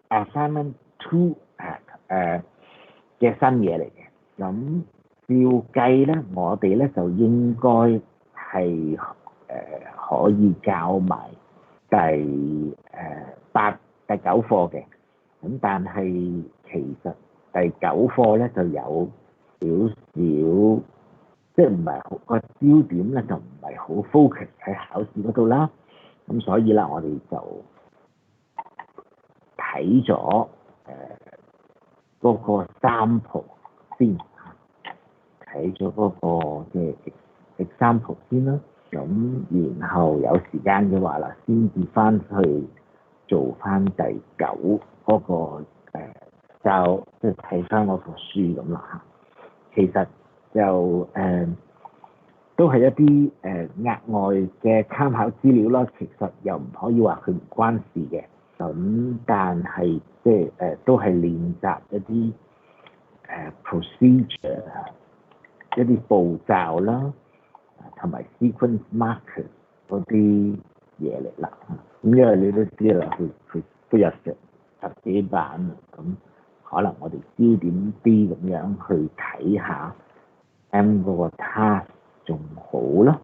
assignment two 嘅新嘢嚟嘅。咁照計咧，我哋咧就應該係可以教埋第九課嘅。咁但係其實第九課咧就有少少，即係唔係好個焦點咧，就唔係好 focus 喺考試嗰度啦。咁所以啦，我哋就睇咗嗰個sample先，睇咗嗰個嘅 example 先啦。咁然後有時間嘅話啦，先至翻去做翻第九嗰個就即係睇翻嗰個書咁啦嚇。其實就都係一啲額外嘅參考資料啦。其實又唔可以話佢唔關事嘅。咁但係即係都係練習一啲procedure 一啲步驟啦，同埋 sequence markers 嗰啲嘢嚟啦。咁因為你都知啦，佢都有10幾版，咁可能我哋焦點啲咁樣去睇下 M 嗰個 task 仲好咯。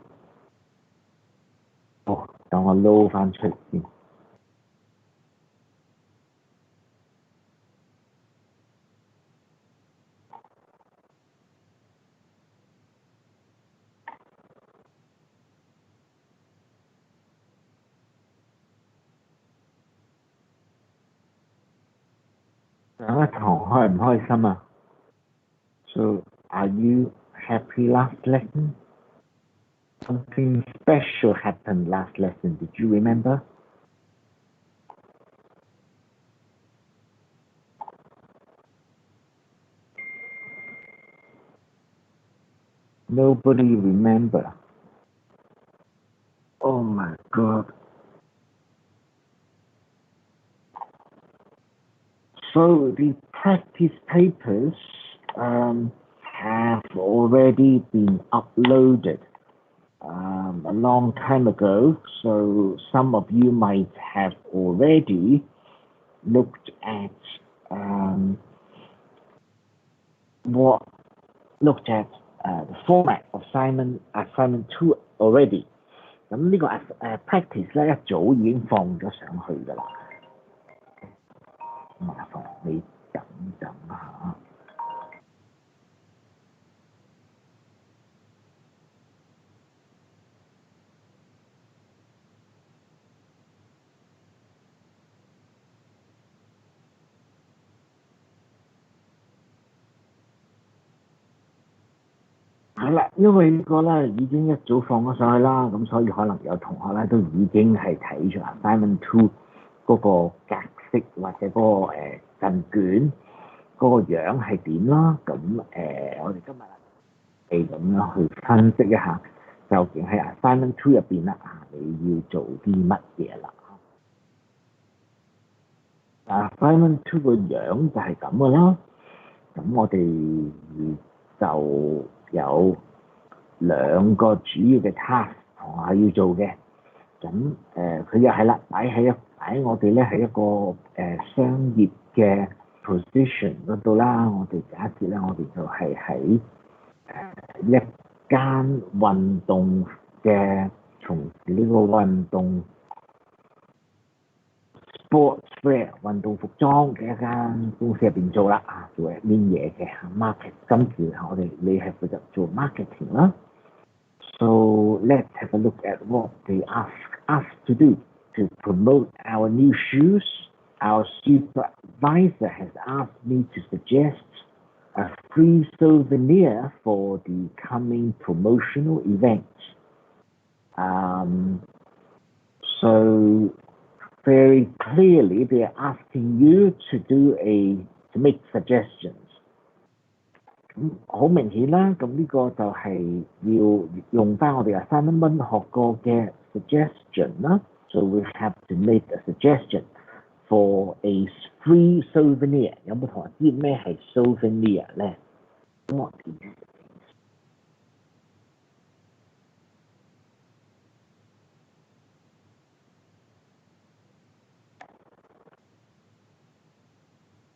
好，等我撈翻出嚟先。上一堂開唔開心啊？ So are you happy last lesson? Something special happened last lesson. Did you remember? Nobody remember. Oh my God. So the practice papers have already been uploaded a long time ago. So some of you might have already looked at the format of assignment 2 already。咁呢個practice 咧一早已經放咗上去㗎啦。麻煩你等等下。係啦，因為呢個咧已經一早放咗上去啦，咁所以可能有同學咧都已經係睇咗 assignment 2嗰個格式或者嗰個陣卷嗰個樣係點啦。咁我哋今日係咁樣去分析一下，究竟喺 assignment 2入邊啦，你要做啲乜嘢啦？assignment 2個樣就係咁嘅啦。咁我哋就有兩個主要嘅 task 同學要做嘅。咁佢又係啦，擺我哋咧喺一個商業嘅 position 嗰度啦。我哋假設咧，我哋就係喺一間運動嘅從事呢個運動 sportswear 運動服裝嘅一間公司入邊做啦，做一邊嘢嘅 market。今次你係負責做 marketing 啦。So let's have a look at what they ask us to do to promote our new shoes. Our supervisor has asked me to suggest a free souvenir for the coming promotional event. So very clearly, they're asking you to make suggestions. 好明顯啦，咁呢個就係要用翻我哋assignment 1學過嘅 suggestion 啦。So we have to make a suggestion for a free souvenir。有冇同學知咩係 souvenir 咧？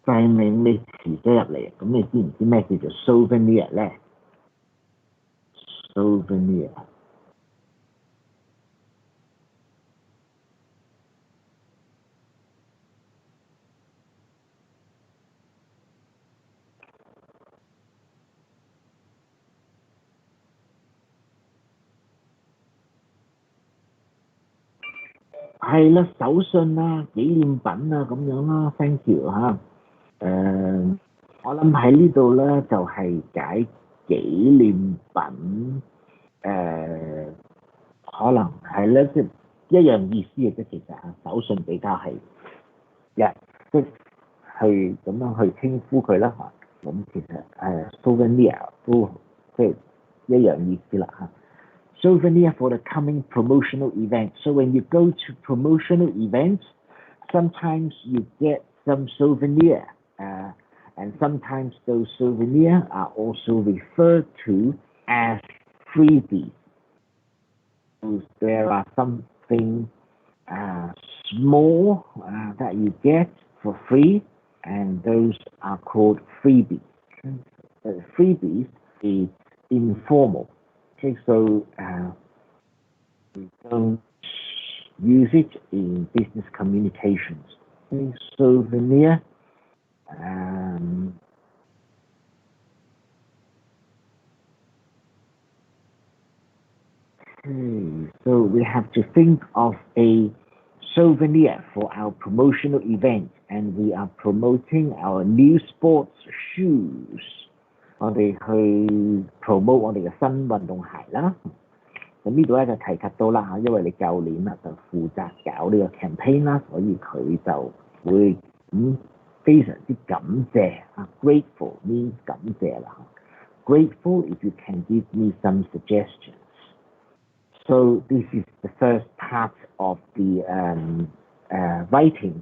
就你遲咗入嚟，咁你知唔知咩叫做 souvenir 咧 ？souvenir 係啦，手信啊、紀念品啊咁樣啦，thank you 嚇。我諗喺呢度咧就係解紀念品，可能係咧，即係一樣意思嘅啫。其實啊，手信比較係即去咁樣去稱呼佢啦嚇。咁其實souvenir 都即係一樣意思啦嚇。Souvenir for the coming promotional event. So when you go to promotional events, sometimes you get some souvenir, and sometimes those souvenirs are also referred to as freebies. So there are something small that you get for free, and those are called freebies. Freebies is informal. Okay, so we don't use it in business communications. Okay, souvenir. So we have to think of a souvenir for our promotional event, and we are promoting our new sports shoes. 我哋去 promote 我哋嘅新運動鞋啦。咁呢度咧就提及到啦嚇，因為你舊年就負責搞呢個 campaign 啦，所以佢就會非常之感謝啊 ，grateful means 感謝啦。Grateful if you can give me some suggestions. So this is the first part of the writing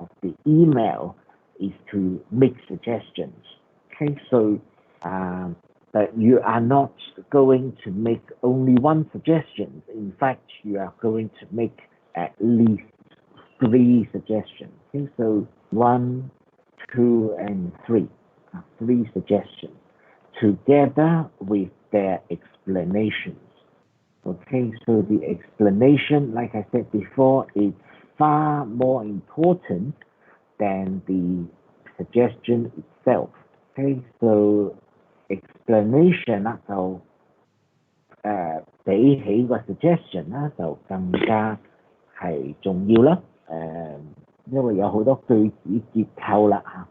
of the email is to make suggestions. Okay, so but you are not going to make only one suggestion. In fact, you are going to make at least 3 suggestions. Okay, so 1, 2, and 3. 3 suggestions together with their explanations. Okay, so the explanation, like I said before, is far more important than the suggestion itself. Okay, so explanation 啦就比起個 suggestion 啦就更加係重要啦。因為有好多句子結構啦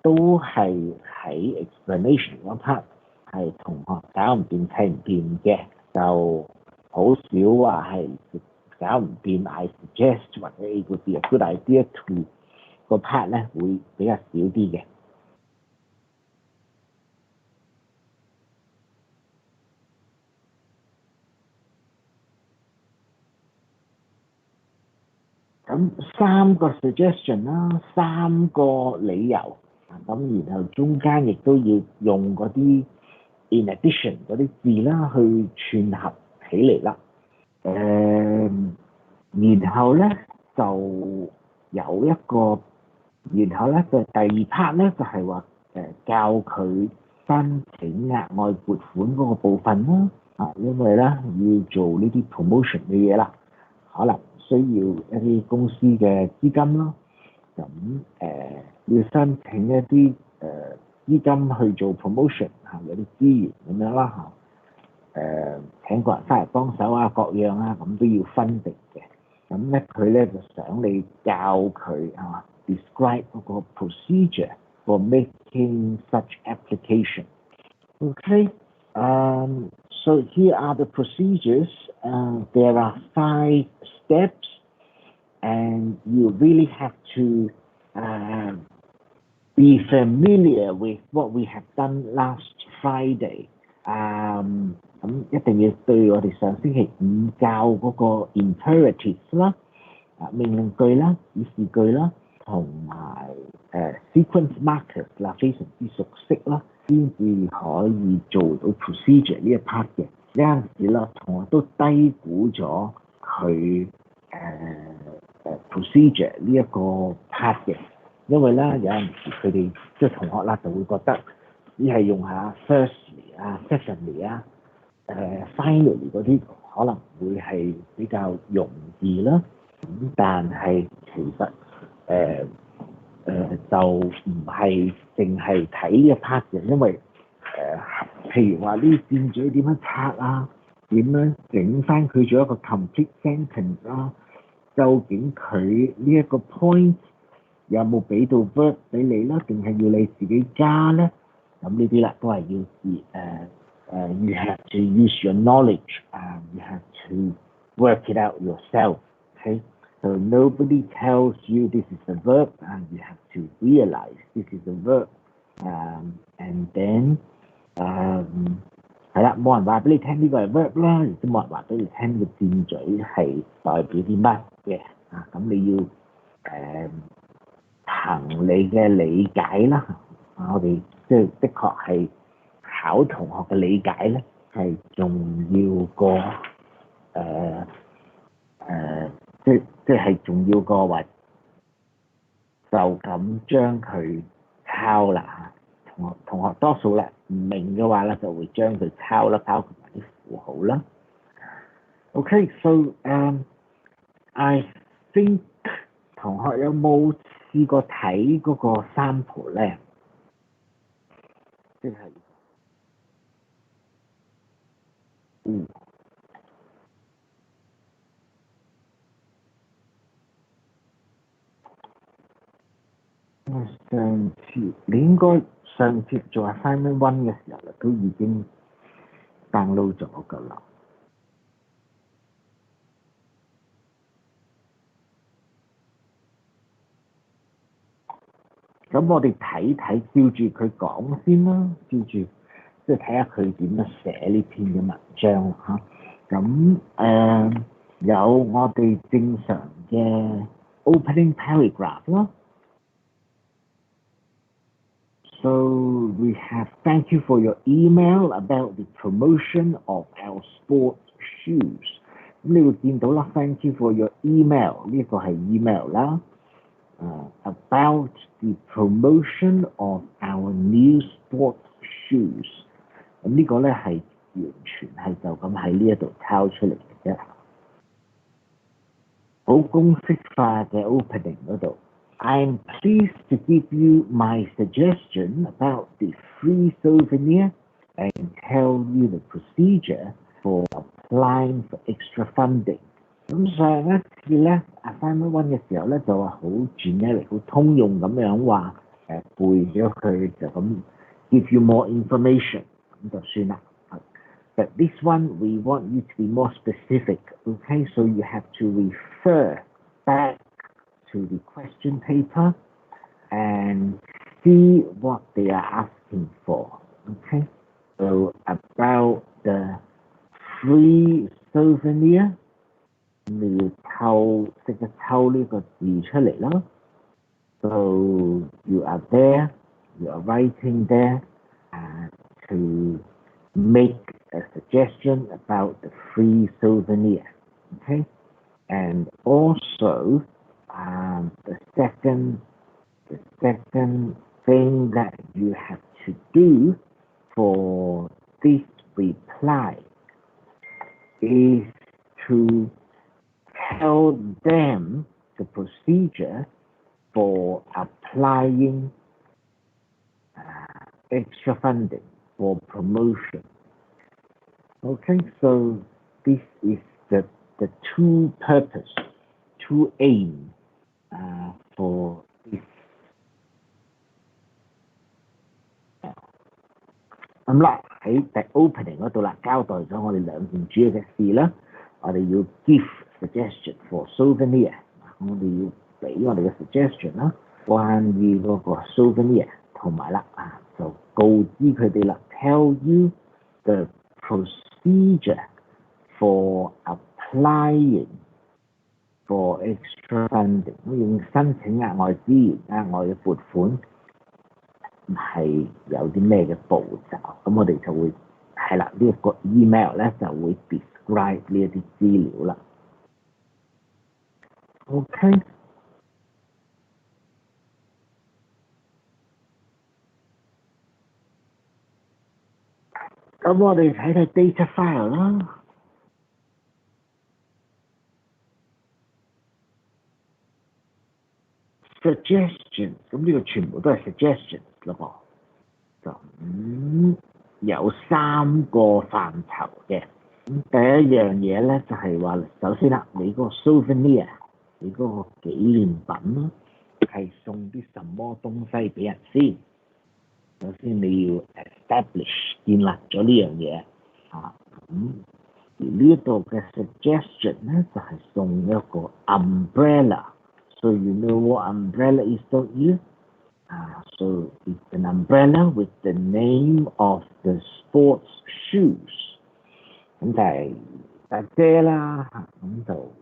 都係喺 explanation 嗰 part 係同學搞唔掂砌唔掂嘅，就好少話係搞唔掂 I suggest 或者 it would be a good idea to 個 part 咧會比較少啲嘅。咁3個 suggestion 啦，3個理由，咁然後中間亦都要用嗰啲 in addition 嗰啲字啦去串合起嚟啦。然後咧就有一個，然後咧就第二 part 咧就係話教佢申請額外撥款嗰個部分啦。因為咧要做呢啲 promotion 嘅嘢啦，可能需要一啲公司嘅資金啦，咁要申請一啲資金去做 promotion 有啲資源咁樣啦請個人翻嚟幫手啊，各樣啊，咁都要分定嘅。咁咧佢咧就想你教佢describe 嗰個 procedure for making such application. Okay, so here are the procedures. There are 5 steps, and you really have to be familiar with what we have done last Friday. 咁一定要對我哋上星期5教嗰個 imperatives 啦，命令句啦、指示句啦，同埋sequence markers 啦，非常之熟悉啦，先至可以做到 procedure 呢一 part 嘅。有陣時啦，同學都低估咗佢procedure 呢一個 part 嘅。因為咧有陣時佢哋即係同學啦就會覺得只係用下 firstly 啊、secondly 啊、finally 嗰啲可能會係比較容易啦。咁但係其實就唔係淨係睇呢一 part 嘅，因為譬如話呢啲箭嘴點樣拆啊，點樣整翻佢做一個 complete sentence 啊，究竟佢呢一個 point 有冇俾到 verb 俾你啦，定係要你自己加咧？咁呢啲啦都係要you have to use your knowledge, you have to work it out yourself, okay? So nobody tells you this is a verb, and you have to realize this is a verb, and then 係啦，冇人話俾你聽呢個係 verb 啦，亦都冇人話俾你聽呢個箭嘴係代表啲乜嘅啊？咁你要憑你嘅理解啦，我哋即係的確係考同學嘅理解咧，係重要過即係重要過話就咁將佢抄啦嚇。同學多數咧唔明嘅話咧，就會將佢抄啦，包括埋啲符號啦。Okay, so I think 同學有冇試過睇嗰個sample咧？即係上次你應該上次做 assignment one 嘅時候咧，都已經 download 咗㗎啦。咁我哋睇睇，照住佢講先啦，照住即係睇下佢點樣寫呢篇嘅文章嚇。咁有我哋正常嘅 opening paragraph 啦。So we have thank you for your email about the promotion of our sports shoes。咁你會見到啦 ，thank you for your email 呢個係 email 啦。About the promotion of our new sports shoes。咁呢個咧係完全係就咁喺呢一度抄出嚟嘅啫。好公式化嘅 opening 嗰度。I'm pleased to give you my suggestion about the free souvenir and tell you the procedure for applying for extra funding。咁上一次咧 assignment one 嘅時候咧就話好 generic 好通用咁樣話背咗佢就咁 give you more information 咁就算啦。But this one we want you to be more specific, okay? So you have to refer back to the question paper and see what they are asking for, okay? So about the free souvenir。你要識得抽呢個字出嚟啦。So you are there, you are writing there to make a suggestion about the free souvenir, okay? And also the second thing that you have to do for this reply is to tell them the procedure for applying extra funding for promotion. Okay, so this is the two purpose, two aim for this. 咁啦，喺第 opening 嗰度啦，交代咗我哋兩件主要嘅事啦。我哋要 give suggestion for souvenir， 我哋要俾我哋嘅 suggestion 啦，關於嗰個 souvenir， 同埋啦就告知佢哋啦 ，tell you the procedure for applying for extra funding， 用申請額外資源、額外嘅撥款係有啲咩嘅步驟，咁我哋就會係啦，呢一個 email 咧就會 describe 呢一啲資料啦。OK。咁我哋睇睇 data file 啦。suggestion 咁呢個全部都係 suggestion 咯噃。咁有3個範疇嘅。咁第一樣嘢咧就係話，首先啦，你嗰個 souvenir， 你嗰個紀念品啦，係送啲什麼東西俾人先？首先你要 establish 建立咗呢樣嘢啊。咁而呢一度嘅 suggestion 咧就係送一個 umbrella。So you know what umbrella is, don't you? So it's an umbrella with the name of the sports shoes. 咁就係大遮啦，咁就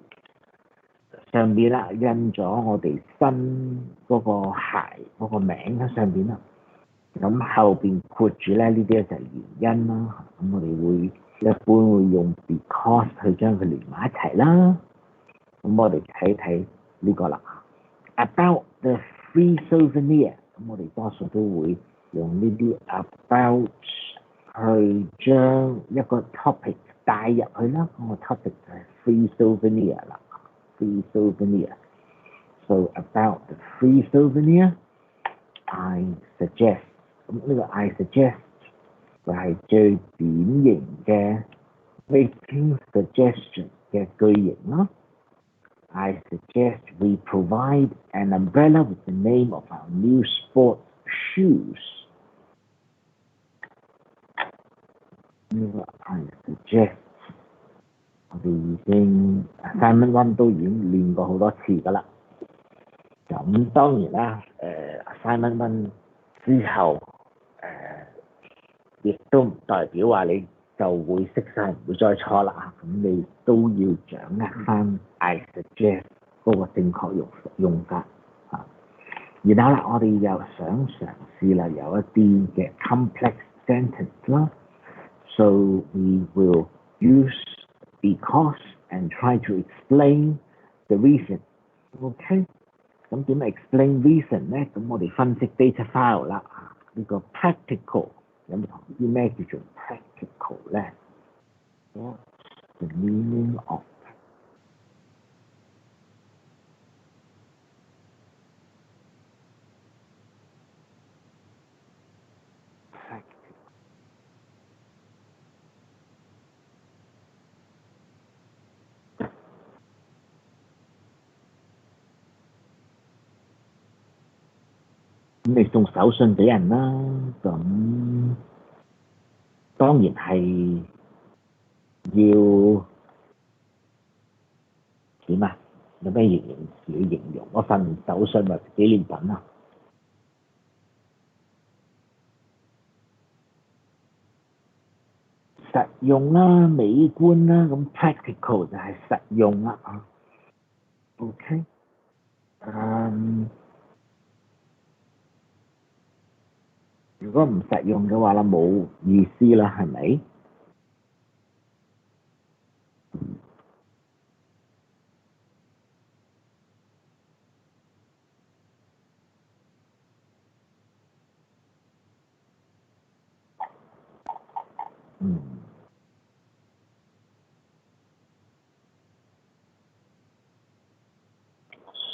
上邊啦印咗我哋新嗰個鞋嗰個名喺上邊啦。咁後邊括住咧呢啲就係原因啦。咁我哋會一般會用 because 去將佢連埋一齊啦。咁我哋睇睇呢個啦。About the free souvenir， 咁我哋多數都會用呢啲 about 去將一個 topic 帶入去啦。咁個 topic 就係 free souvenir 啦。free souvenir。So about the free souvenir, I suggest。咁呢個 I suggest 就係最典型嘅 making suggestion 嘅句型咯。I suggest we provide an umbrella with the name of our new sports shoes. 呢個 I suggest 我哋已經 assignment 1都已經練過好多次㗎啦。咁當然啦，assignment 1之後亦都唔代表話你就會識晒唔會再錯啦。咁你都要掌握翻 I suggest 嗰個正確用法啊。然後啦，我哋又想嘗試啦，有一啲嘅 complex sentence 啦。So we will use because and try to explain the reason. OK？ 咁點 explain reason 咧？咁我哋分析 data file 啦。呢個 practical 有冇啲咩叫做 practical 咧？ What's the meaning of practical？ 咁你送手信俾人啦，咁當然係要點啊？有咩形容詞去形容嗰份手信或者紀念品啊？實用啦，美觀啦，咁 practical 就係實用啦啊。OK，如果唔實用嘅話啦，冇意思啦，係咪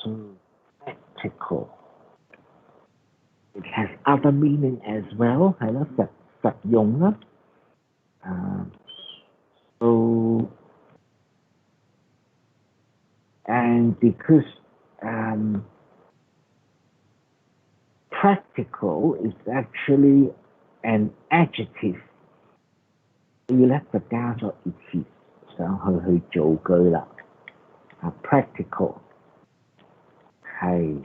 ？So practical. It has other meaning as well， 係咯，實用啦。So and because practical is actually an adjective， 所以咧就加咗 it is 上去造句啦。practical 係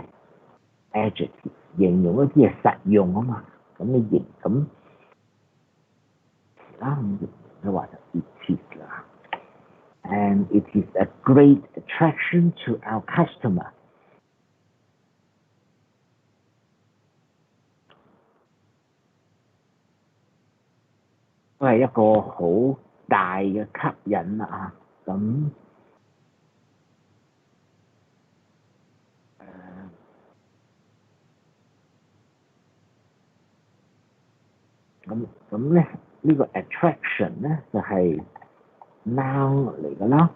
adjective， 形容一啲嘢實用啊嘛。咁你形咁其他唔形容嘅話就 it is 啦。And it is a great attraction to our customer。都係一個好大嘅吸引啊！咁咁咧，呢個 attraction 咧就係 noun 嚟㗎啦。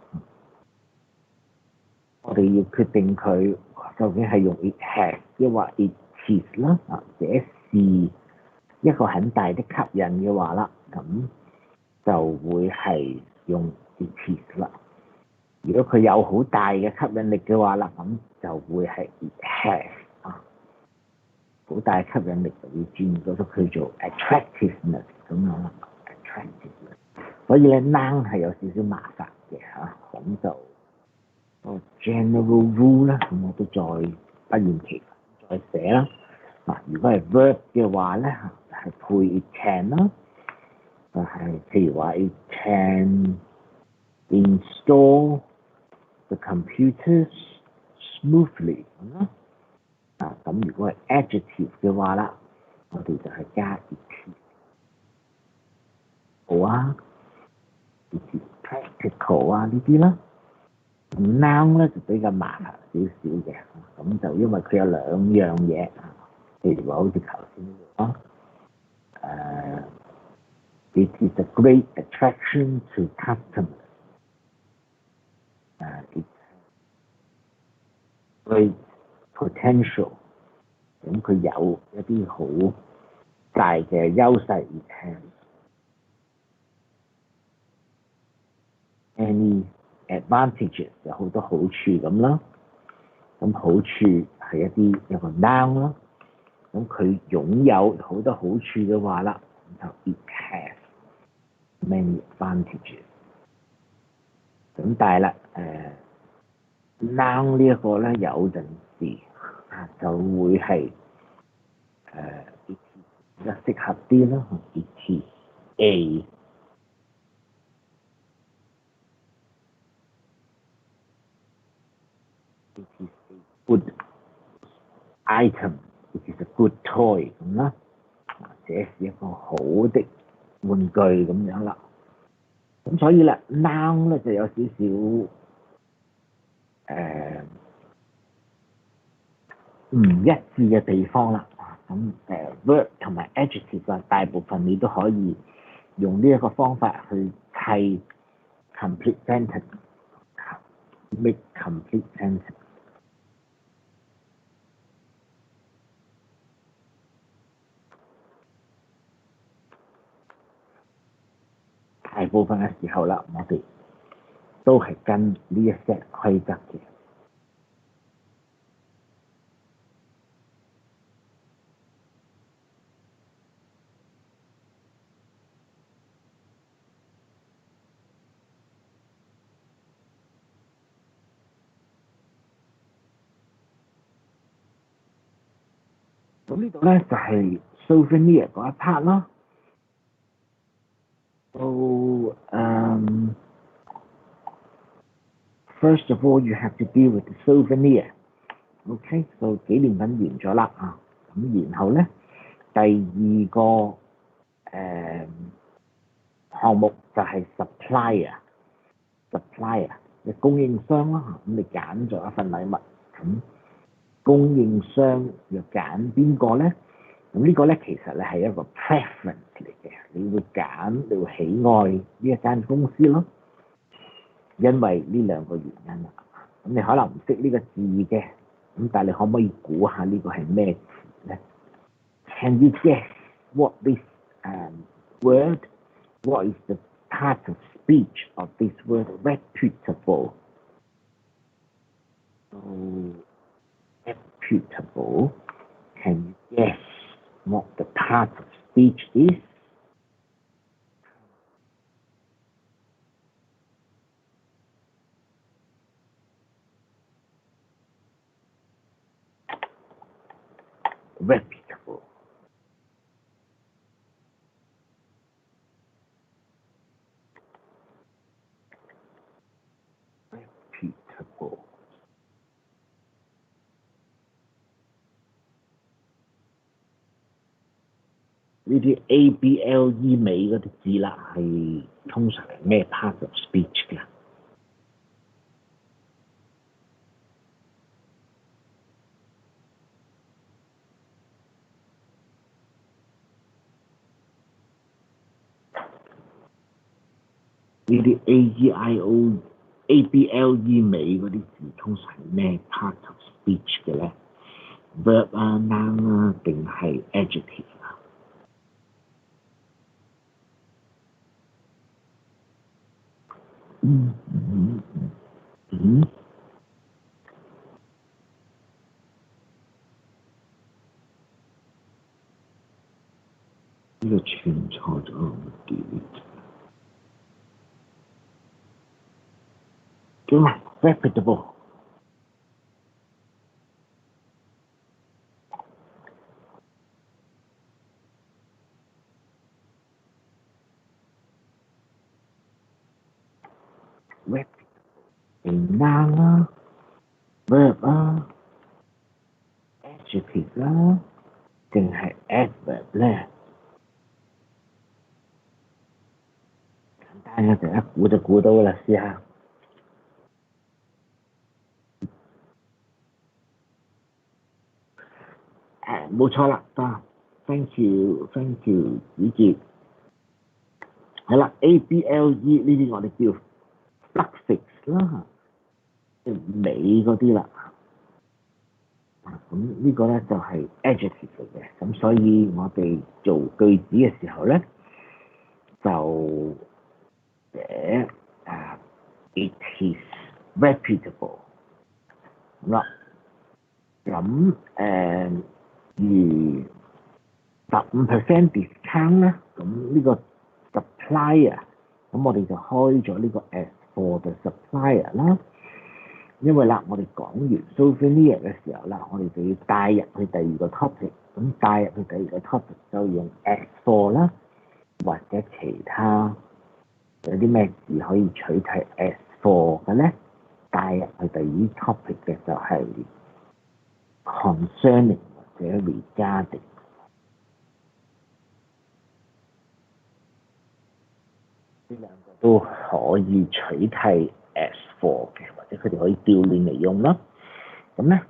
我哋要決定佢究竟係用 it has 抑或 it is 啦。這是一個很大的吸引嘅話啦，咁就會係用 it is 啦。如果佢有好大嘅吸引力嘅話啦，咁就會係 it has 好大吸引力就會轉咗佢做 attractiveness 咁樣啦 ，attractiveness。所以咧 noun 係有少少麻煩嘅咁就個 general rule 咧，咁我都再不厭其煩再寫啦。如果係 verb 嘅話咧，係配 it can 啦，就係譬如話 it can install the computers smoothly 咁啦。咁如果係 adjective 嘅話啦，我哋就係加 it is 好it is practical 呢啲啦。noun 咧就比較麻煩少少嘅，咁就因為佢有兩樣嘢，譬如話好似頭先呢個it is a great attraction to customers。It great potential。咁佢有一啲好大嘅優勢 ，it has any advantages 有好多好處咁啦。咁好處係一個 noun 啦。咁佢擁有好多好處嘅話啦，就 it has many advantages。咁但係啦，noun 呢一個咧有陣時就會係it is 比較適合啲啦 ，it is a good item。It is a good toy 咁啦，這是一個好的玩具咁樣啦。咁所以啦 ，noun 咧就有少少唔一致嘅地方啦。咁verb 同埋 adjective 大部分你都可以用呢一個方法去砌 complete sentence，make complete sentence。大部分嘅時候啦，我哋都係跟呢一 set 規則嘅。咁呢度咧就係 souvenir 嗰一 part 啦。So first of all, you have to deal with the souvenir. OK， so 紀念品完咗啦咁然後咧第二個項目就係 supplier 嘅供應商啦咁你揀咗一份禮物，咁供應商要揀邊個咧？咁呢個咧其實咧係一個 preference 嚟嘅，你會喜愛呢一間公司咯，因為呢兩個原因啦。咁你可能唔識呢個字嘅，咁但係你可唔可以估下呢個係咩詞咧 ？Can you guess what this word? What is the part of speech of this word? Reputable. So, reputable. Can you guess what the part of speech is? Reputable. Reputable. 呢啲 A、B、L、E 尾嗰啲字啦，係通常係咩 part of speech 㗎？呢啲 ABLE 尾嗰啲字通常係咩 part of speech 嘅咧 ？verb 啊、noun 啊，定係 adjective 啊？呢個串錯咗，delete。叫咩 ？reputable。rep 係 noun 啦 ，verb 啦 ，adjective 啦，定係 adverb 咧？簡單嘅就一估就估到啦，試下。冇錯啦，得 ，thank you，thank you，子傑。係啦，ABLE 呢啲我哋叫 suffix 啦，即係尾嗰啲啦。咁呢個咧就係 adjective 嚟嘅，咁所以我哋做句子嘅時候咧，就寫it is reputable 咁啦。咁如15% discount 咧，咁呢個 supplier，咁我哋就開咗呢個 as for the supplier 啦。因為啦，我哋講完 souvenir 嘅時候啦，我哋就要帶入去第二個 topic， 咁帶入去第二個 topic 就用 as for 啦，或者其他有啲咩字可以取替 as for 嘅咧，帶入去第二 topic 嘅就係 concerning 或者 regarding。呢兩個都可以取替 as for 嘅，或者佢哋可以調亂嚟用咯。咁咧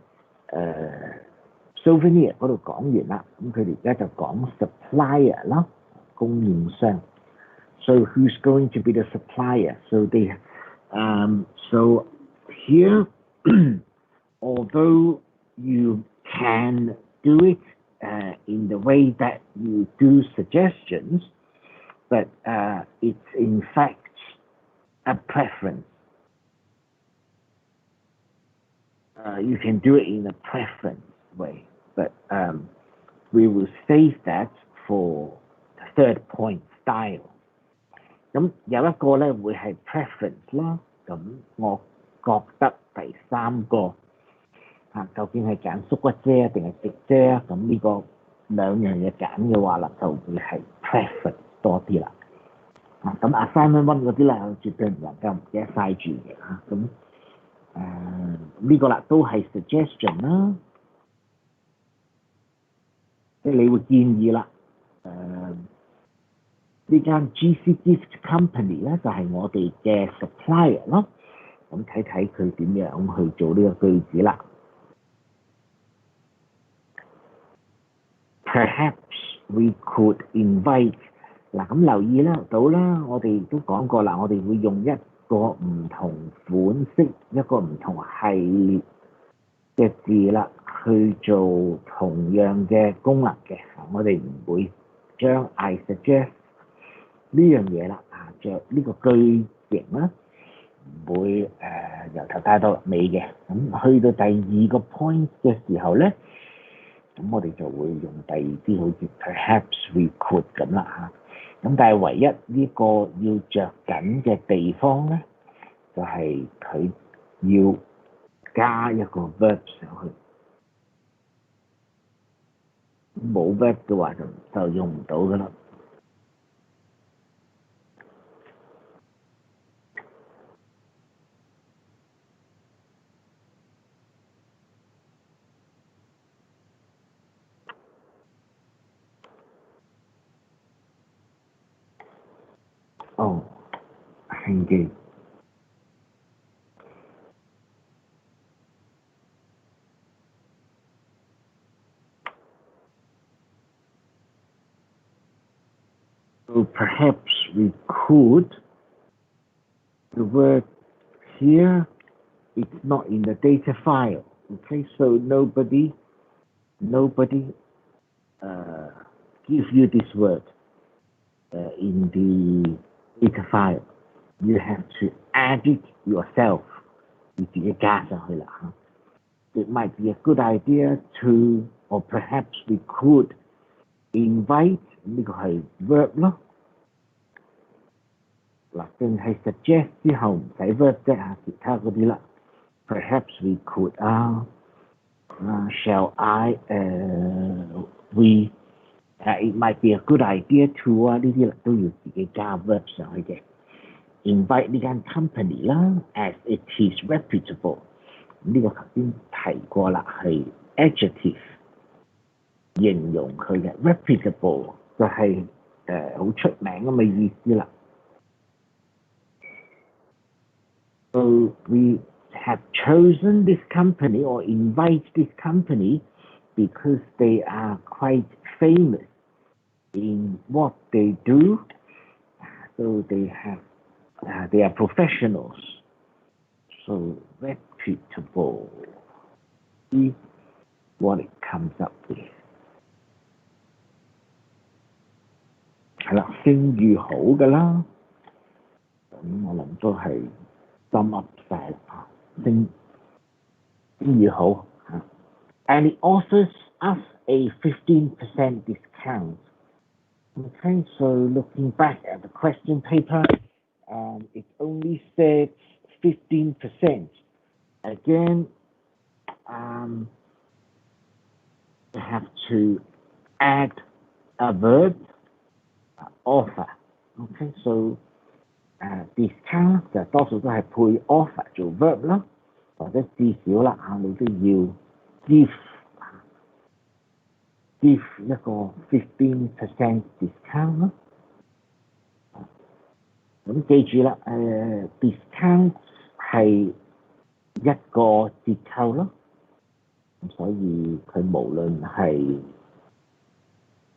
souvenir 嗰度講完啦，咁佢哋而家就講 supplier 啦，供應商。So who's going to be the supplier? So here, although you can do it in the way that you do suggestions, but it's in fact a preference. You can do it in a preference way, but we will save that for the third point, style. 咁有一個咧會係 preference 啦，咁我覺得第三個究竟係揀縮骨遮定係直遮？咁呢個兩樣嘢揀嘅話啦，就會係 preference 多啲啦。咁 assignment one 嗰啲咧，絕對唔能夠唔記得晒住嘅嚇。咁呢個啦都係 suggestion 啦，即係你會建議啦。呢間 GC Gift Company 咧就係我哋嘅 supplier 咯。咁睇睇佢點樣去做呢個句子啦。Perhaps we could invite 嗱，咁留意啦到啦，我哋都講過啦，我哋會用一個唔同款式、一個唔同系列嘅字啦，去做同樣嘅功能嘅。我哋唔會將 I suggest 呢樣嘢啦，着呢個句型啦，唔會由頭帶到尾嘅。咁去到第二個 point 嘅時候咧，咁我哋就會用第二啲好似 perhaps we could 咁啦嚇。咁但係唯一呢個要着緊嘅地方咧，就係佢要加一個 verb 上去。冇 verb 嘅話就用唔到噶啦。哦，興記。So perhaps we could the word here, it's not in the data file. Okay, so nobody gives you this word in the data file. You have to add it yourself. 你自己加上去啦嚇。It might be a good idea to, or perhaps we could invite 呢個係 verb 咯。嗱，淨係 suggest 之後唔使 verb 啫嚇，其他嗰啲啦。Perhaps we could shall I we it might be a good idea to 呢啲啦都要自己加 verb 上去嘅。Invite 呢間 company 啦 ，as it is reputable。呢個頭先提過啦，係 adjective 形容佢嘅 reputable 就係好出名咁嘅意思啦。So we have chosen this company or invite this company because they are quite famous in what they do. So they are professionals. So reputable is what it comes up with. 係啦，聲譽好㗎啦，咁我諗都係sum up晒啦，聲譽好嚇。And it offers us a 15% discount. Okay, so looking back at the question paper, it only said 15%. Again, you have to add a verb, offer. Okay, so discount 就多數都係配 offer 做 verb 啦，或者至少啦嚇，你都要 give 一個 15% discount 啦。咁記住啦，discount 係一個折扣咯，咁所以佢無論係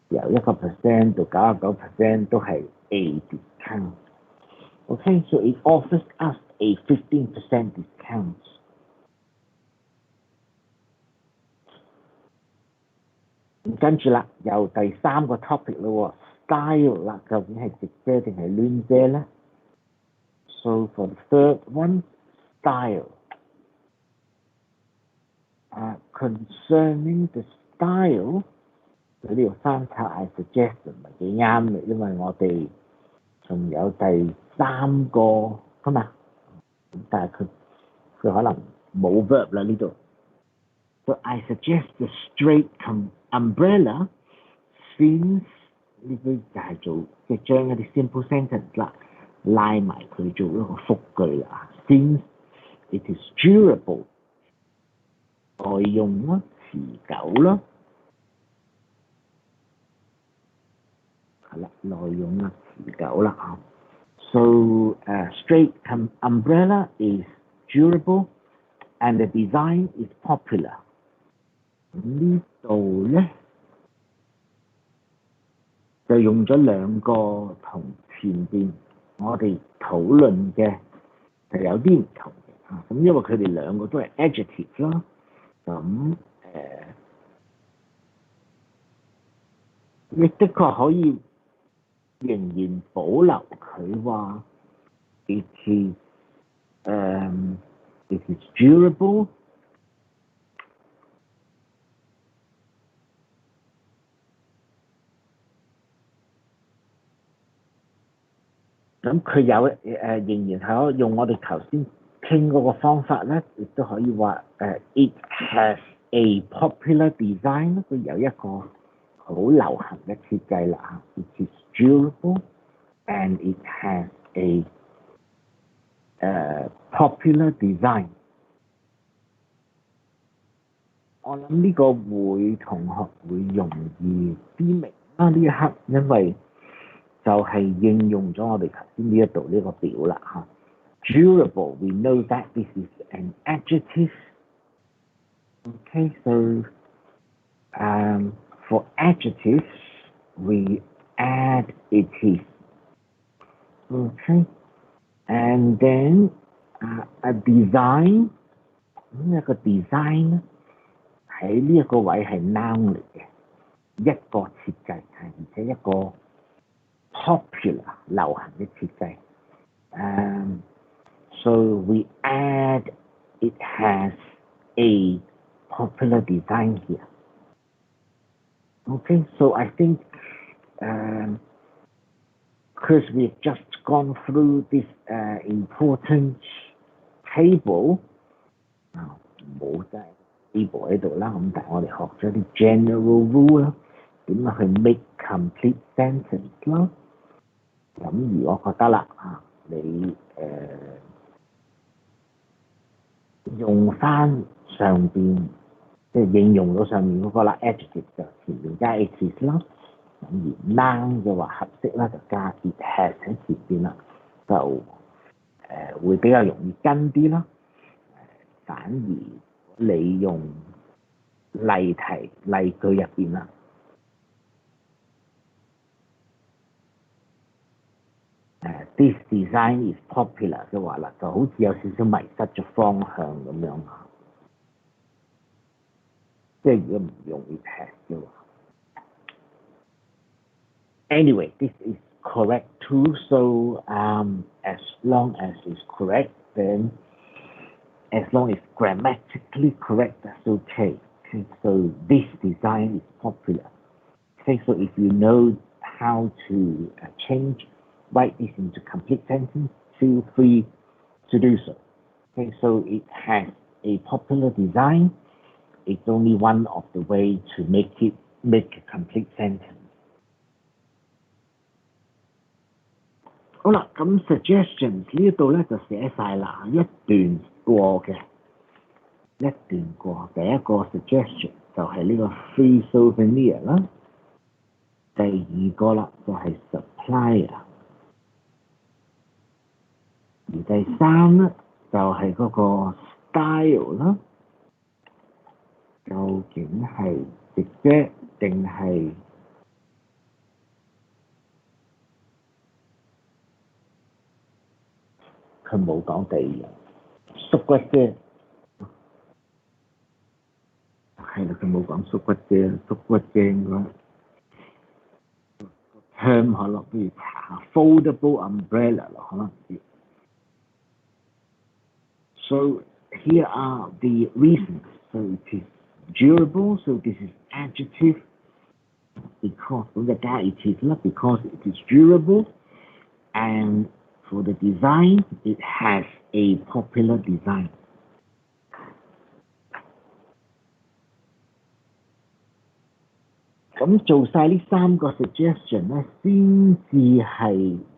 由1% 到99%都係 a discount。Okay, so it offers us a 15% discount. 跟住啦，由第三個 topic 咯 style 啦，究竟係直遮定係攣遮咧 ？So for the third one, style. Concerning the style, 佢呢度翻炒 I suggest 唔係幾啱嘅，因為我哋仲有第三個㗎嘛，但係佢可能冇 verb 啦呢度。So I suggest the straight umbrella since 呢啲就係做即係將一啲 simple sentence 啦，拉埋佢做一個複句啦。Since it is durable， 耐用啦，持久啦，係啦，耐用啦，持久啦啊。So straight umbrella is durable and the design is popular。呢度咧就用咗兩個同前邊我哋討論嘅就有啲唔同嘅嚇，咁因為佢哋兩個都係 adjective 啦，咁亦的確可以仍然保留佢話 it is durable。咁佢有仍然係可以用我哋頭先傾嗰個方法咧，亦都可以話it has a popular design， 佢有一個好流行嘅設計啦。It is durable and it has a popular design。我諗呢個會同學會容易啲明啦呢一刻，因為就係應用咗我哋頭先呢一度呢個表啦嚇。Durable, we know that this is an adjective. Okay, so for adjectives, we add it is. Okay, And then a design 呢一個 design 咧喺呢一個位係 noun 嚟嘅，一個設計係而且一個 popular 流行嘅設計。So we add it has a popular design here. Okay, so I think because we've just gone through this important table, 冇真係 table 喺度啦，咁但係我哋學咗啲 general rule 啦，點樣去 make complete sentence 啦。咁而我覺得啦你用翻上邊即係應用到上面嗰個啦 adjective 就前面加 it is 啦，咁而 noun 嘅話合適啦就加 it has 喺前邊啦，就會比較容易跟啲啦。反而你用例題例句入邊啦，this design is popular 嘅話啦，就好似有少少迷失咗方向咁樣即係如果唔用 it has 嘅話。Anyway, this is correct too. So as long as it's correct, then as long as grammatically correct, that's okay. Okay, so this design is popular. Okay, so if you know how to write this into complete sentence, feel free to do so. Okay, so it has a popular design. It's only one of the way to make a complete sentence. 好啦，咁 suggestions 呢度咧就寫晒啦，一段過嘅，第一個 suggestion 就係呢個 free souvenir 啦，第二個啦就係 supplier， 而第三咧就係嗰個 style 啦，究竟係直啫定係？佢冇講第二樣，縮骨啫，係啦，佢冇講縮骨啫，縮骨啫應該 term 可能不如查下 foldable umbrella 咯，可能知。So here are the reasons. So it is durable. So this is adjective because 咁就加 it is 啦 because it is durable and for the design, it has a popular design. 咁做晒呢三個 suggestion 咧，先至係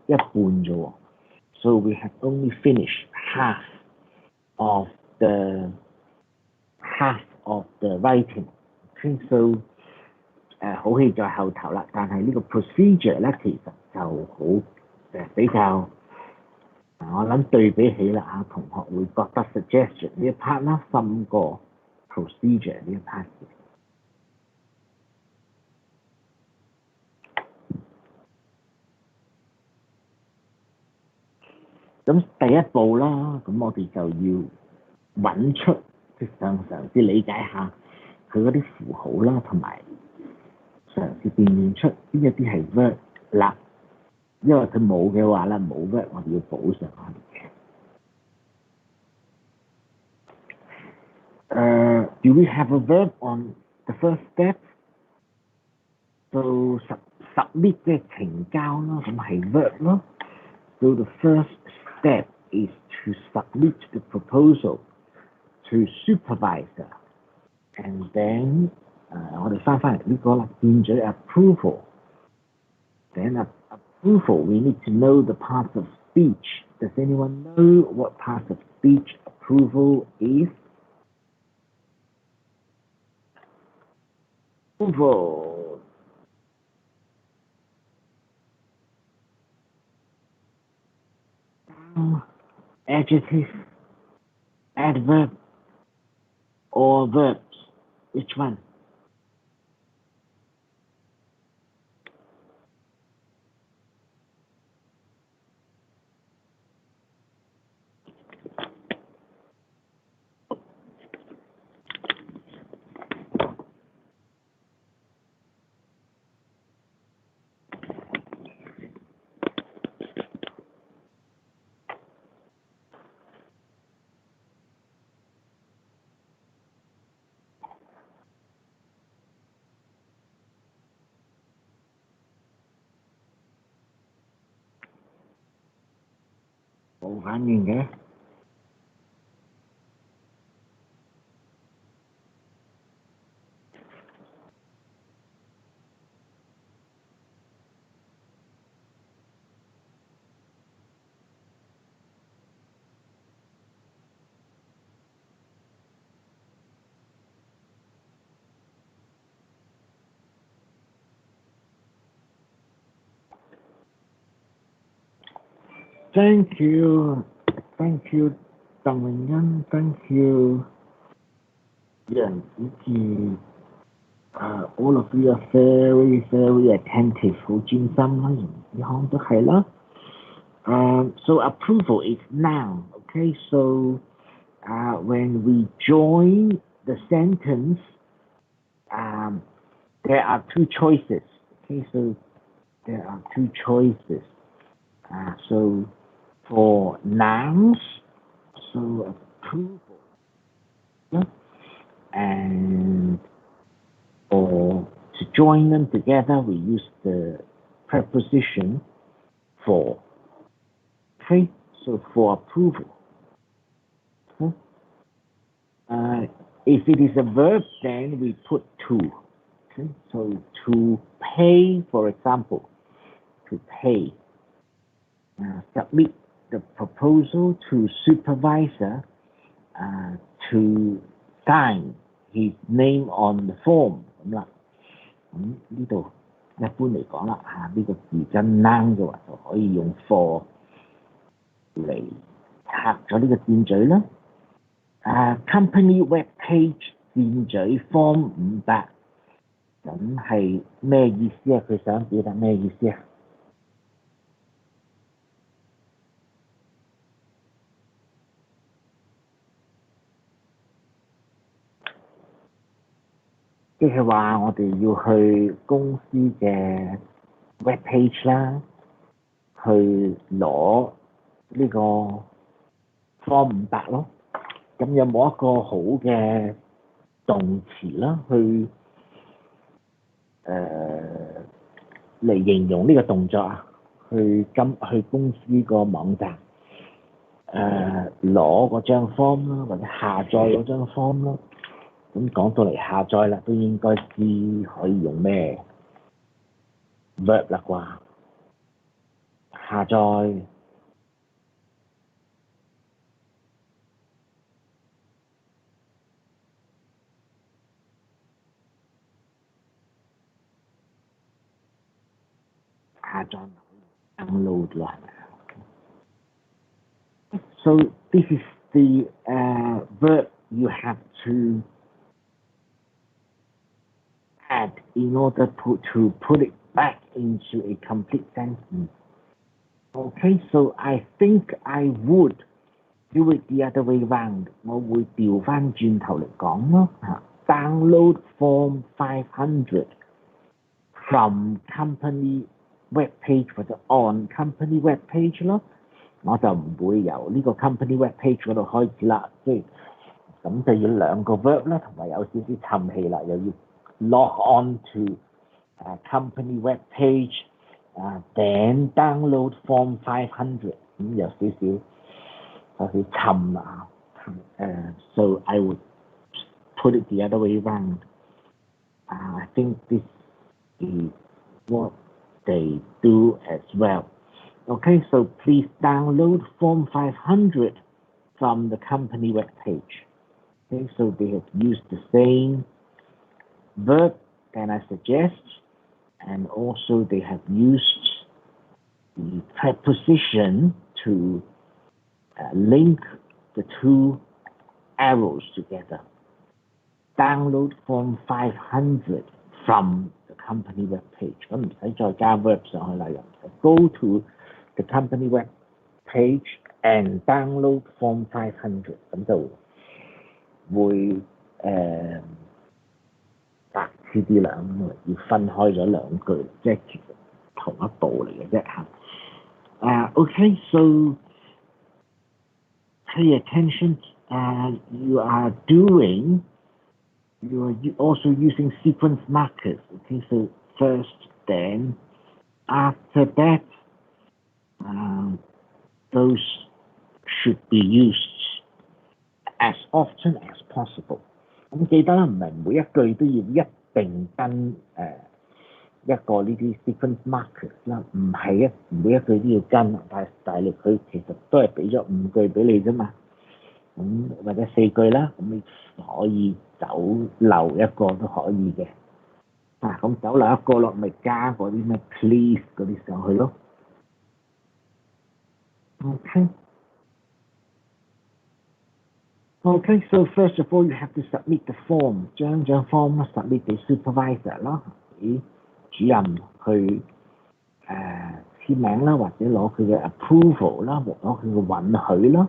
一半啫喎。So we have only finished half of the writing. Okay, so 好戲在後頭啦，但係呢個 procedure 咧其實就好比較。我諗對比起啦同學會覺得 suggestion 呢一 part 啦深過 procedure 呢一 part 嘅。咁第一步啦，咁我哋就要揾出即係嘗試理解下佢嗰啲符號啦，同埋嘗試辨認出邊一啲係 verb 啦。因為佢冇嘅話咧，冇 verb 我哋要補上去嘅。Do we have a verb on the first step? So submit 即係呈交啦，咁係 verb 咯。So the first step is to submit the proposal to supervisor, and then 我哋翻嚟呢個啦，變咗 approval. Then approval, we need to know the parts of speech. Does anyone know what parts of speech approval is? Approval. Adjective, adverb, or verbs. Which one? 冇反應嘅。Thank you,鄧榮欣 ，thank you，楊子健，all of you are very attentive，好專心啦，楊子康都係啦。So approval is noun, okay? So when we join the sentence, there are two choices. Okay, so there are two choices. So for nouns, so approval, and or to join them together, we use the preposition for. Okay, so for approval. Okay. If it is a verb, then we put to. Okay, so to pay, for example, to pay. Submit the proposal to supervisor to sign his name on the form 咁啦。咁呢度一般嚟講啦，呢個字真 noun 嘅話就可以用 for 嚟拆咗呢個箭嘴啦。company web page 箭嘴 form 500，咁係咩意思啊？佢想表達咩意思啊？即係話我哋要去公司嘅 web page 啦，去攞呢個 form 500咯。咁有冇一個好嘅動詞啦，去嚟形容呢個動作啊？去公司個網站攞嗰張 form 啦，或者下載嗰張 form 啦。咁講到嚟下載啦，都應該知可以用咩 verb 啦啩？下載。下載 download 啦，係咪啊 ？So this is the verb you have to add in order to put it back into a complete sentence. Okay, so I think I would do it the other way round. 我會調翻轉頭嚟講咯嚇。Download form 500 from company web page 或者 on company web page 咯，我就唔會由呢個 company web page 嗰度開始啦，即係咁就要兩個 verb 啦，同埋有少少沉氣啦，又要 log on to company web page then download form 500，咁有少少沉啦，so I would put it the other way round. I think this is what they do as well. Okay, so please download form 500 from the company web page. Okay, so they have used the same verb that I suggest, and also they have used the preposition to link the two arrows together. Download form 500 from the company web page. 咁唔使再加 verb 上去啦，又唔使 go to the company web page and download form 500，咁就會白痴啲啦，咁要分開咗兩句，即係其實同一步嚟嘅啫嚇。Okay, so pay attention. You are also using sequence markers. Okay, so first, then, after that, those should be used as often as possible。咁記得啦，唔係每一句都要一定跟一個呢啲 sequence markers 啦，唔係每一句都要跟，但係佢其實都係俾咗5句俾你啫嘛。咁或者4句啦，咁你可以走漏一個都可以嘅。咁走漏一個咯，咪加嗰啲咩 please 嗰啲上去咯。Okay, so first of all, you have to submit the form， 將 form submit 俾 supervisor 啦，俾主任去簽名啦，或者攞佢嘅 approval 啦，攞佢嘅允許啦。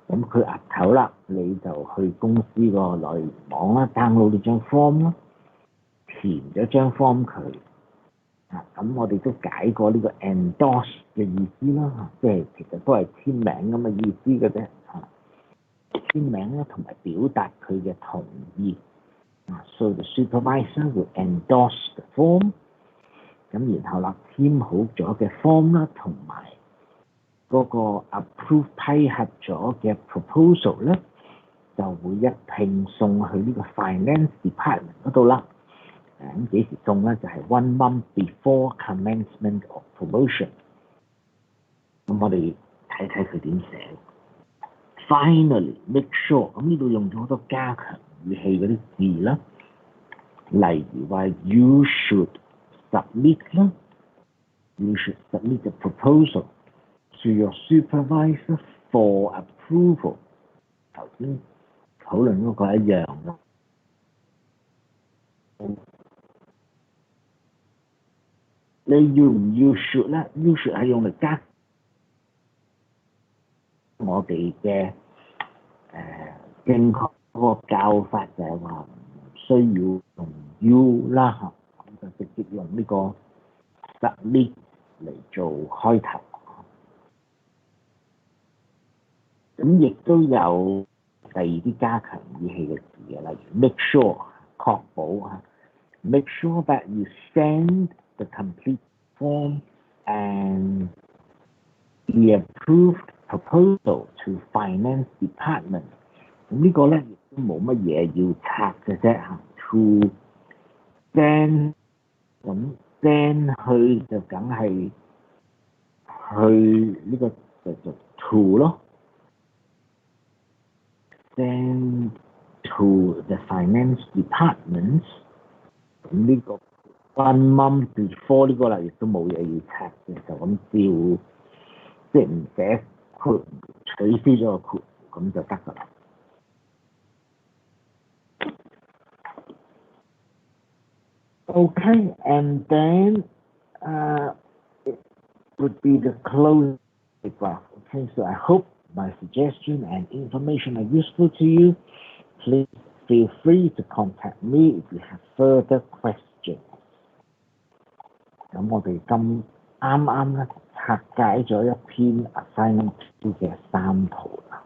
咁佢額頭啦，你就去公司個內聯網啦 ，download 呢張 form 啦，填咗張 form 佢。咁我哋都解過呢個 endorse 嘅意思啦，即係其實都係簽名咁嘅意思嘅啫。簽名咧同埋表達佢嘅同意。So the supervisor will endorse the form。咁然後啦，簽好咗嘅 form 啦，同埋嗰個 approve 批核咗嘅 proposal 咧，就會一併送去呢個 finance department 嗰度啦。咁幾時送咧？就係 1 month before commencement of promotion。咁我哋睇睇佢點寫。Finally, make sure 咁呢度用咗好多加強語氣嗰啲字啦，例如話 you should submit 啦 ，you should submit the proposal to your supervisor for approval。頭先討論嗰個一樣啦。你要唔要 should 咧 ？you should 係用嚟加我哋嘅正確嗰個教法就係話唔需要用 you 啦，咁就直接用呢個 submit 嚟做開頭。咁亦都有第二啲加強語氣嘅字嘅，例如 make sure 確保make sure that you send the complete form and the approved proposal to finance department。咁呢個咧亦都冇乜嘢要拆嘅啫嚇。To send 咁 send 去就梗係去呢個就做 to 咯。Send to the finance department。咁呢個 1 month before 呢個啦，亦都冇嘢要拆嘅，就咁照即係唔寫括取消咗個括咁就得㗎啦。Okay, and then it would be the closing paragraph. Okay, so I hope my suggestion and information are useful to you. Please feel free to contact me if you have further questions。咁我哋啱啱咧拆解咗一篇 assignment 嘅sample啦。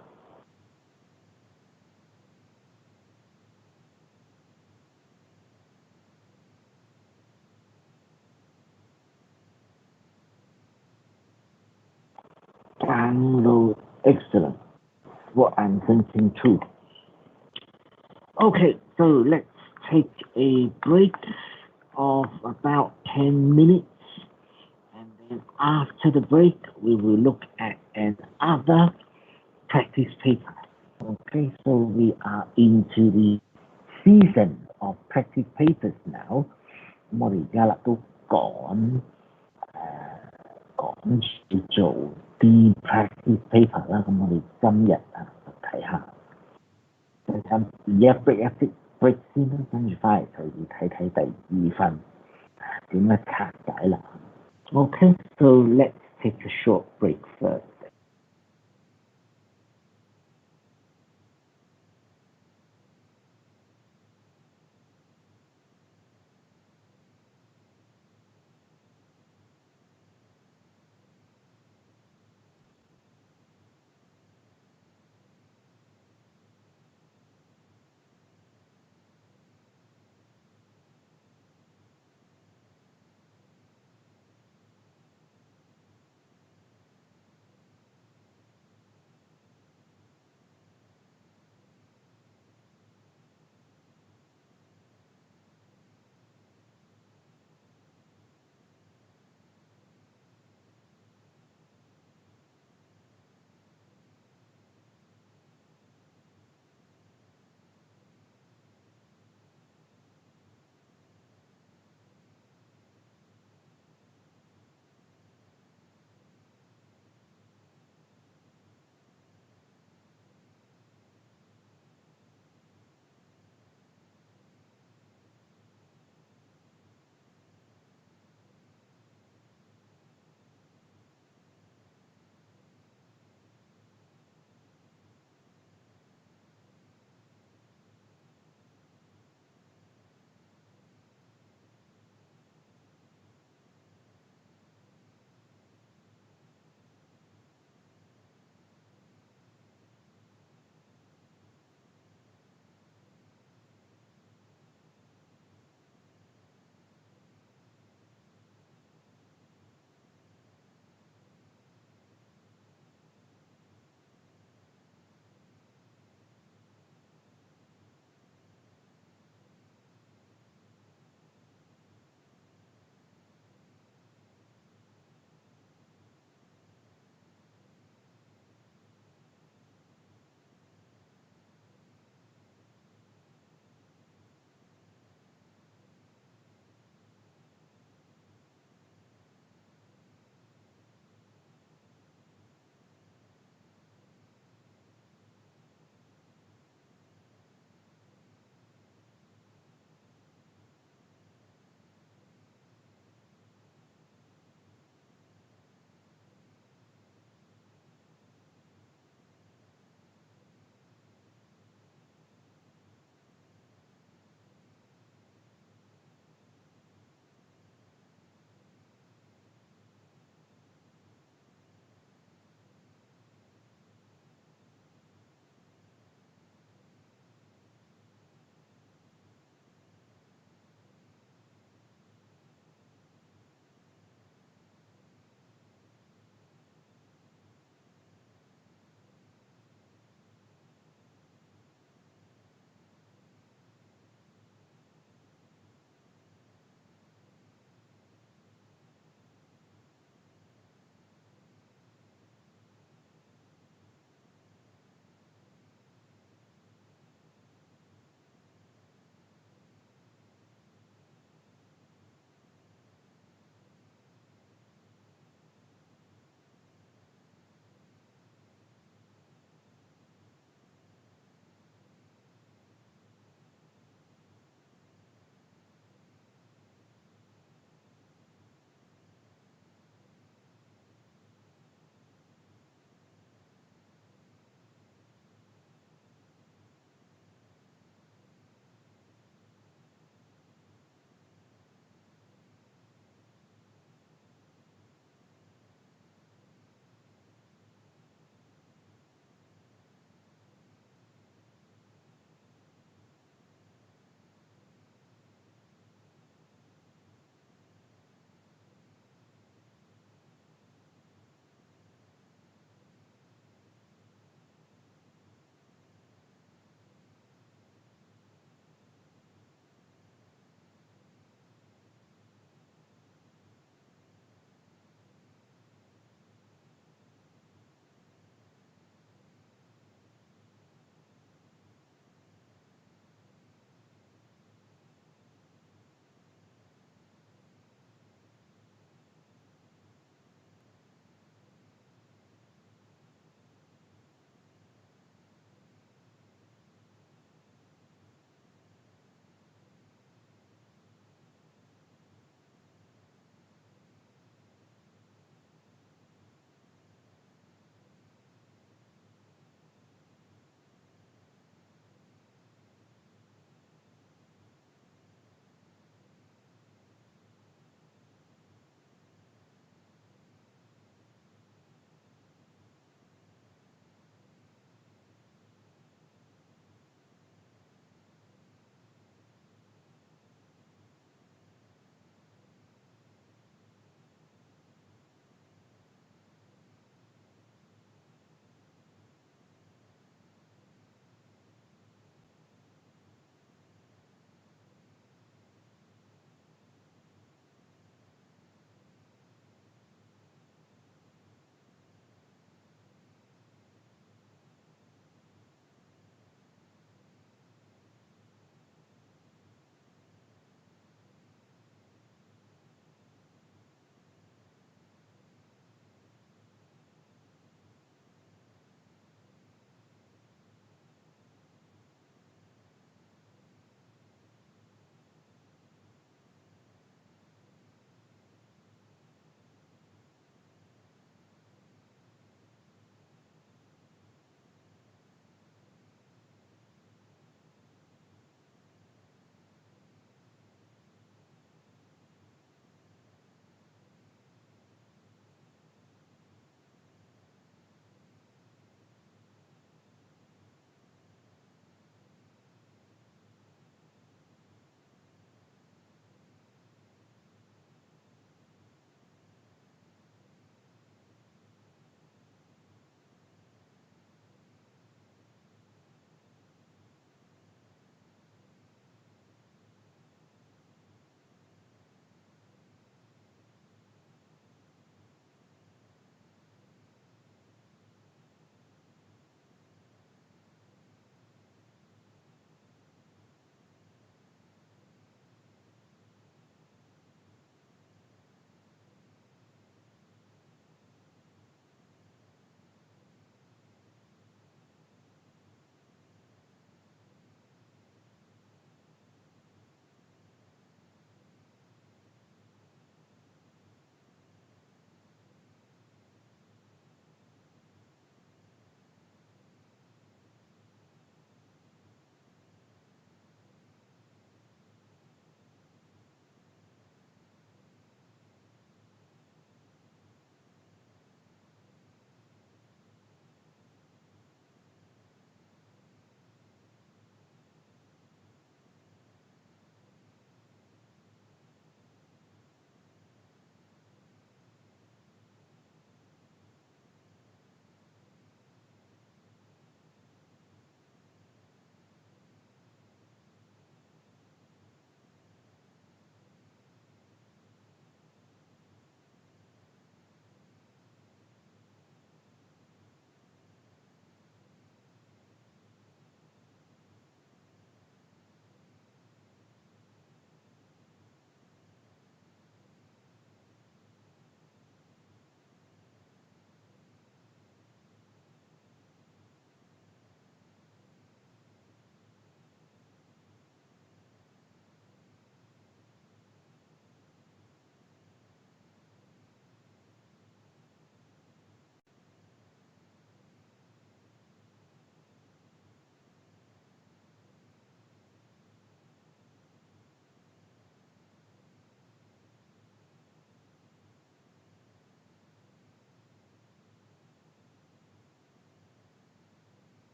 Download, excellent. What I'm thinking too. Okay, so let's take a break of about 10 minutes, and then after the break we will look at another practice paper. Okay, so we are into the season of practice papers now。咁我哋而家啦都趕住做啲 practice paper 啦。咁我哋今日就睇下，而家 break 先啦，跟住翻嚟就要睇睇第2份點樣拆解啦。Okay, so let's take a short break first。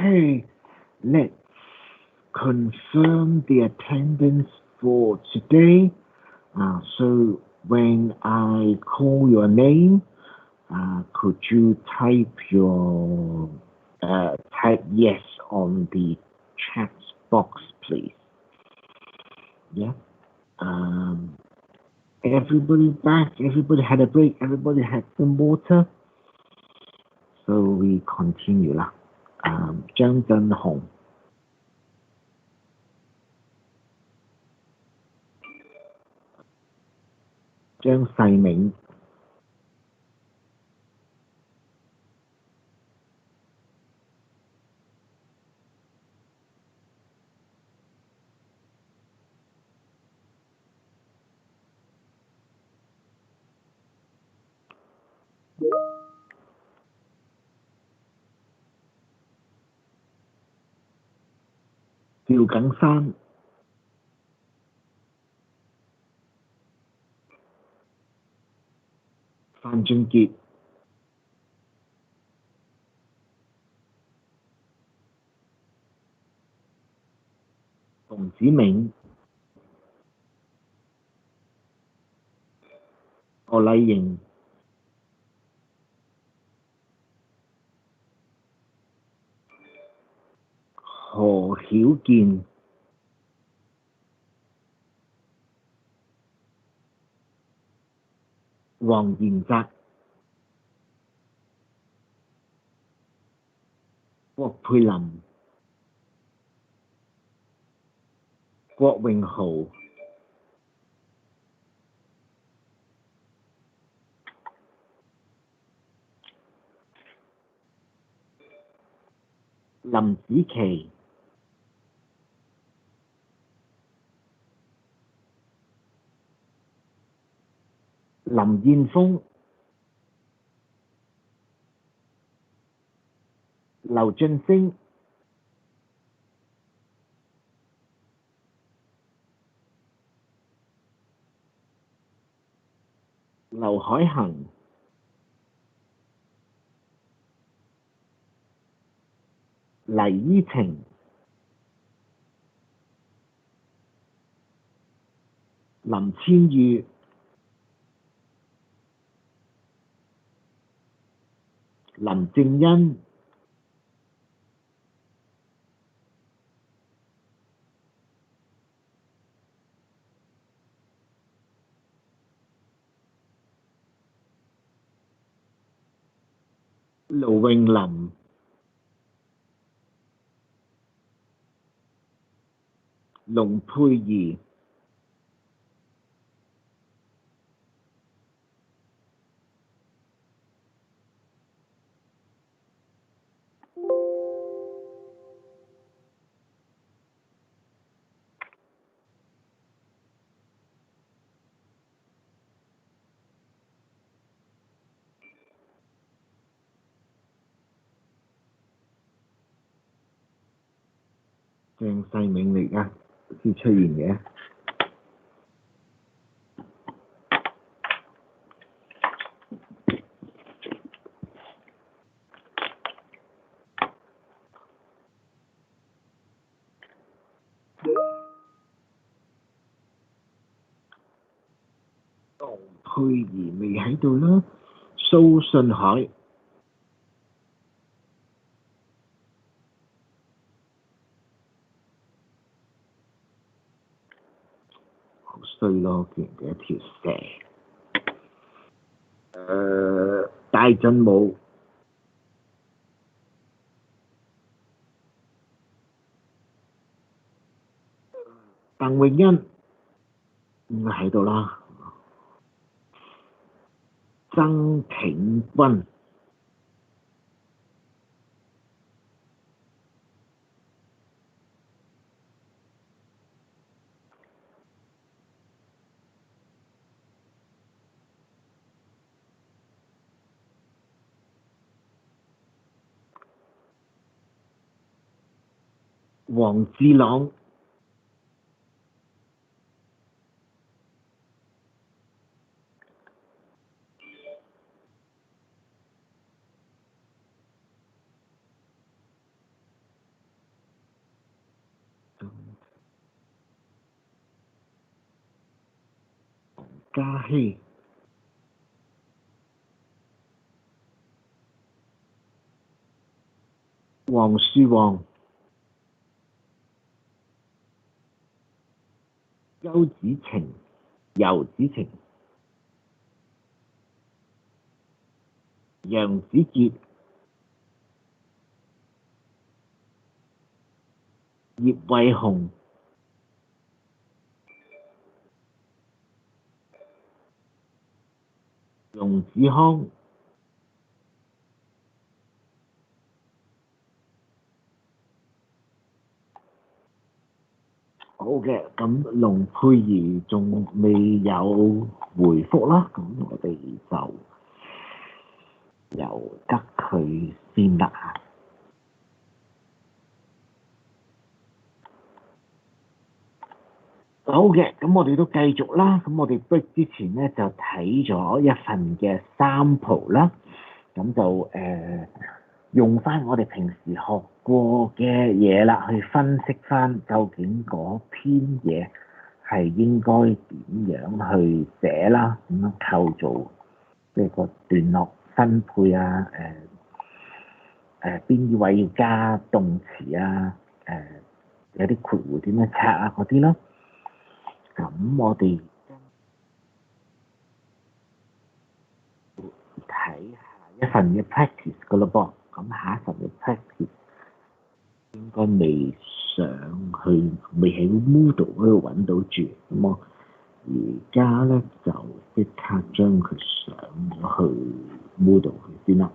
Okay, let's confirm the attendance for today. So when I call your name, could you type yes on the chat box, please? Yeah. Everybody back. Everybody had a break. Everybody had some water. So we continue 啦。張振雄、張世銘、趙錦山、范俊傑、馮子銘、何麗瑩、何曉健、黃賢澤、郭佩林、郭永豪、林子琪、林燕峰、劉俊升、劉海恒、黎依晴、林千裕、林正恩、盧詠林、龍佩儀、鄭世銘嚟㗎先出現嘅。佩儀未喺度啦，蘇信海、好衰咯，見人哋一條蛇。戴振武、鄧永欣應該喺度啦，曾挺君、黃志朗、加希、黃樹旺、邱子晴、游子晴、楊子傑、葉慧紅、容子康、好嘅，咁龍佩儀仲未有回覆啦，咁我哋就由得佢先啦。好嘅，咁我哋都繼續啦。咁我哋 break 之前咧就睇咗一份嘅 sample 啦，咁就用翻我哋平時學過嘅嘢啦，去分析翻究竟嗰篇嘢係應該點樣去寫啦，點樣構造即係個段落分配啊，邊啲位要加動詞啊，有啲括弧點樣拆啊嗰啲咯。咁我哋睇下一份嘅 practice 噶咯噃，咁下一份嘅 practice 應該未上去，未喺 Moodle 嗰度揾到住，咁我而家咧就即刻將佢上咗去 Moodle 去先啦。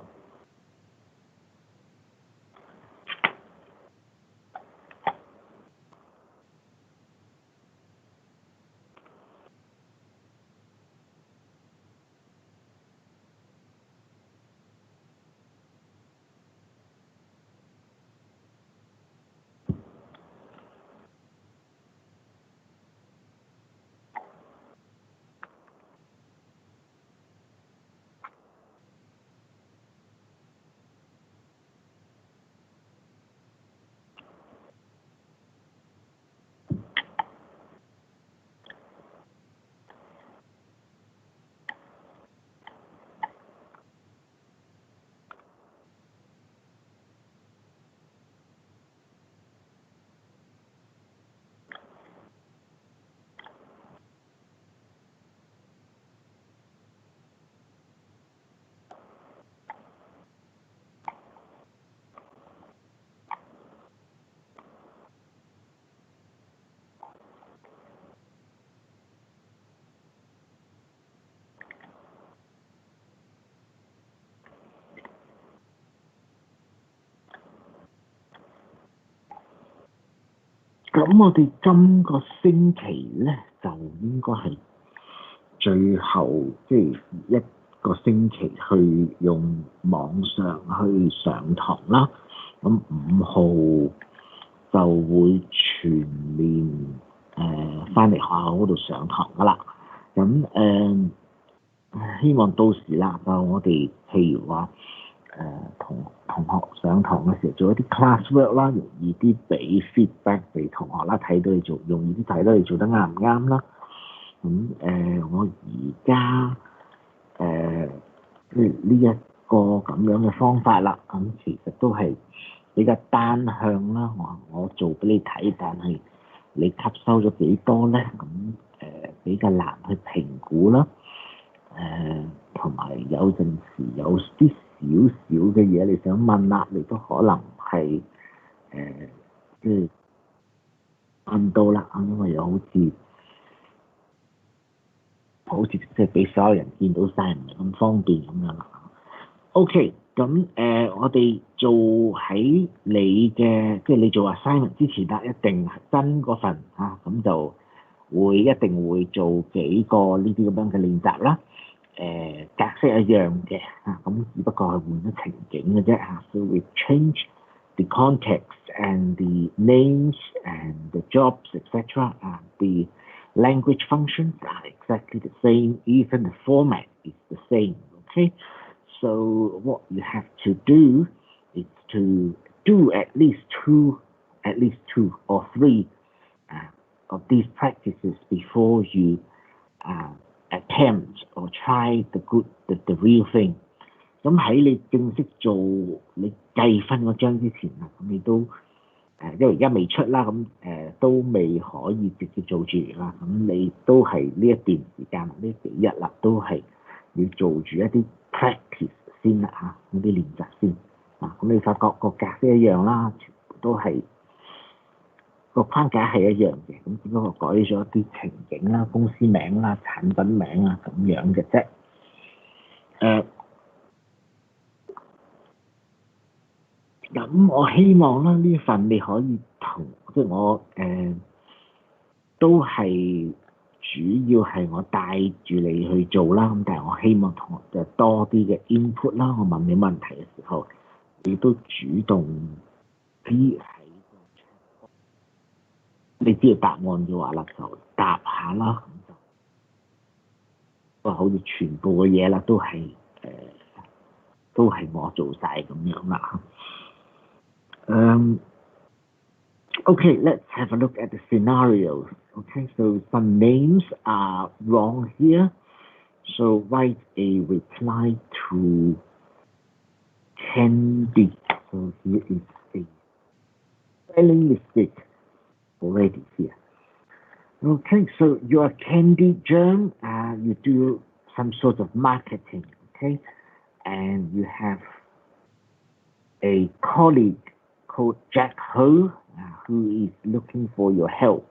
咁我哋今個星期咧就應該係最後即係一個星期去用網上去上堂啦。咁5號就會全面翻嚟學校嗰度上堂噶啦。咁希望到時啦，就我哋譬如話同學上堂嘅時候做一啲 classwork 啦，容易啲俾 feedback 俾同學啦，睇到你做，容易啲睇到你做得啱唔啱啦。咁我而家呢一個咁樣嘅方法啦，咁其實都係比較單向啦。我做俾你睇，但係你吸收咗幾多咧？咁比較難去評估啦。同埋有陣時有啲少少嘅嘢你想問啦，你都可能係即係問到啦，因為又好似即係俾所有人見到晒，唔係咁方便咁樣啦。OK，咁我哋做喺你嘅即係你做 assignment 之前啦，一定真嗰份咁就一定會做幾個呢啲咁樣嘅練習啦。格式一樣嘅咁只不過係換咗情景嘅啫So we change the context and the names and the jobs, etc. The language functions are exactly the same. Even the format is the same. Okay, so what you have to do is to do at least two or three of these practices before you attempt or try the real thing。咁喺你正式做你計分嗰張之前啊，咁你都因為而家未出啦，咁都未可以直接做住啦。咁你都係呢一段時間呢幾日啦，都係要做住一啲 practice 先啦嚇，嗰啲練習先啊。咁你發覺個格式一樣啦，全部都係個框架係一樣嘅，咁只不過改咗一啲情景啦、公司名啦、產品名啊咁樣嘅啫。咁我希望啦，呢份你可以即係我都係主要係我帶住你去做啦。咁但係我希望同學多啲嘅 input 啦。我問你問題嘅時候，你都主動啲喺你知道答案嘅話啦，就答下啦。咁就好似全部嘅嘢啦，都係我做晒咁樣啦。Okay, let's have a look at the scenarios. Okay, so some names are wrong here. So write a reply to Candy. So here is a spelling mistake already here. Okay, so you're Candy Germ. You do some sort of marketing, okay? And you have a colleague called Jack Ho, who is looking for your help.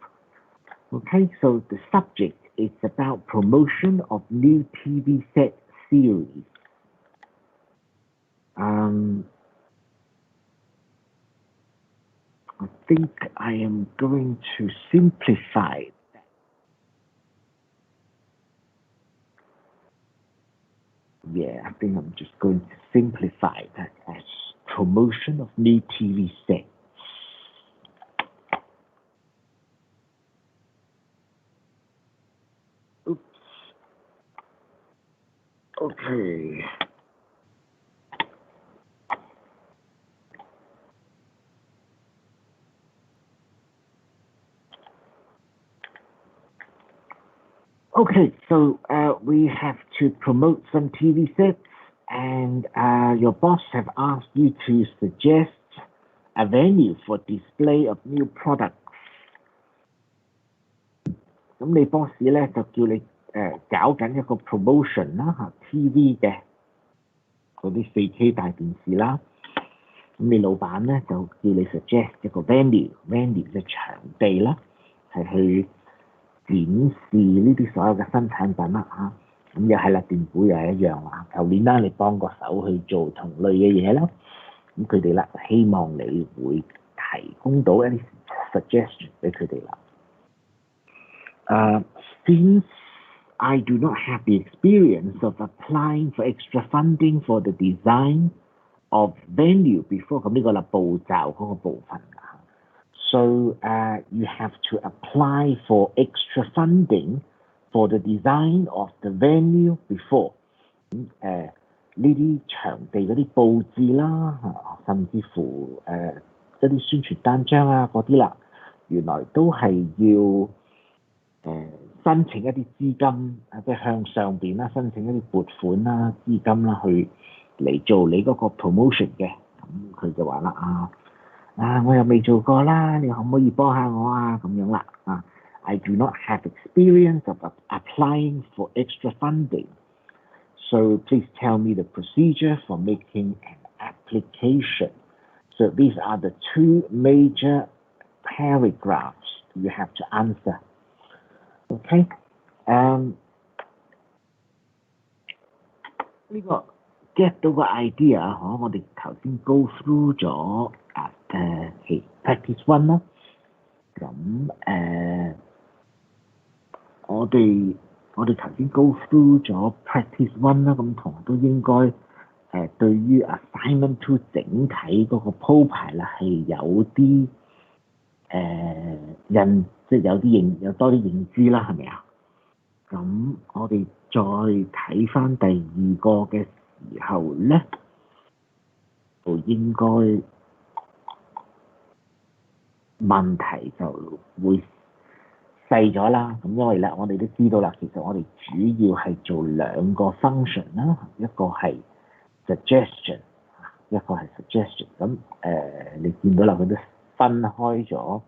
Okay, so the subject is about promotion of new TV set series. I think I am going to simplify that. Yeah, I think I'm just going to simplify that as promotion of new TV set. Oops. Okay. Okay, so we have to promote some TV sets, and your boss have asked you to suggest a venue for display of new products. 咁你 boss 咧就叫你搞緊一個 promotion 啦嚇 TV 嘅嗰啲 4K 大電視啦。咁你老闆咧就叫你 suggest 一個 venue 嘅場地啦，係去展示呢啲所有嘅新產品啦嚇。咁又係啦，電股又係一樣啦。舊年啦，你幫個手去做同類嘅嘢啦，咁佢哋啦希望你會提供到一啲 suggestion 俾佢哋啦。Since I do not have the experience of applying for extra funding for the design of venue before， 咁呢個啦步驟嗰個部分啦。So you have to apply for extra funding for the design of the venue before。呢啲場地嗰啲佈置啦，甚至乎一啲宣傳單張啊嗰啲啦，原來都係要申請一啲資金，即係向上邊啦，申請一啲撥款啦、資金啦，去嚟做你嗰個 promotion 嘅。咁佢就話啦我又未做過啦，你可唔可以幫下我啊？咁樣啦I do not have experience of applying for extra funding, so please tell me the procedure for making an application. So these are the two major paragraphs you have to answer. Okay, 呢個 get 到個 idea 我哋頭先 go through 咗practice one 啦。咁我哋頭先 go through 咗 practice one 啦，咁同學都應該對於 assignment two 整體嗰個鋪排啦係有啲即係有多啲認知啦，係咪啊？咁我哋再睇翻第二個嘅時候咧，就應該問題就會細咗啦。咁因為咧，我哋都知道啦，其實我哋主要係做兩個 function 啦，一個係 suggestion， 一個係 suggestion。咁你見到啦，佢都分開咗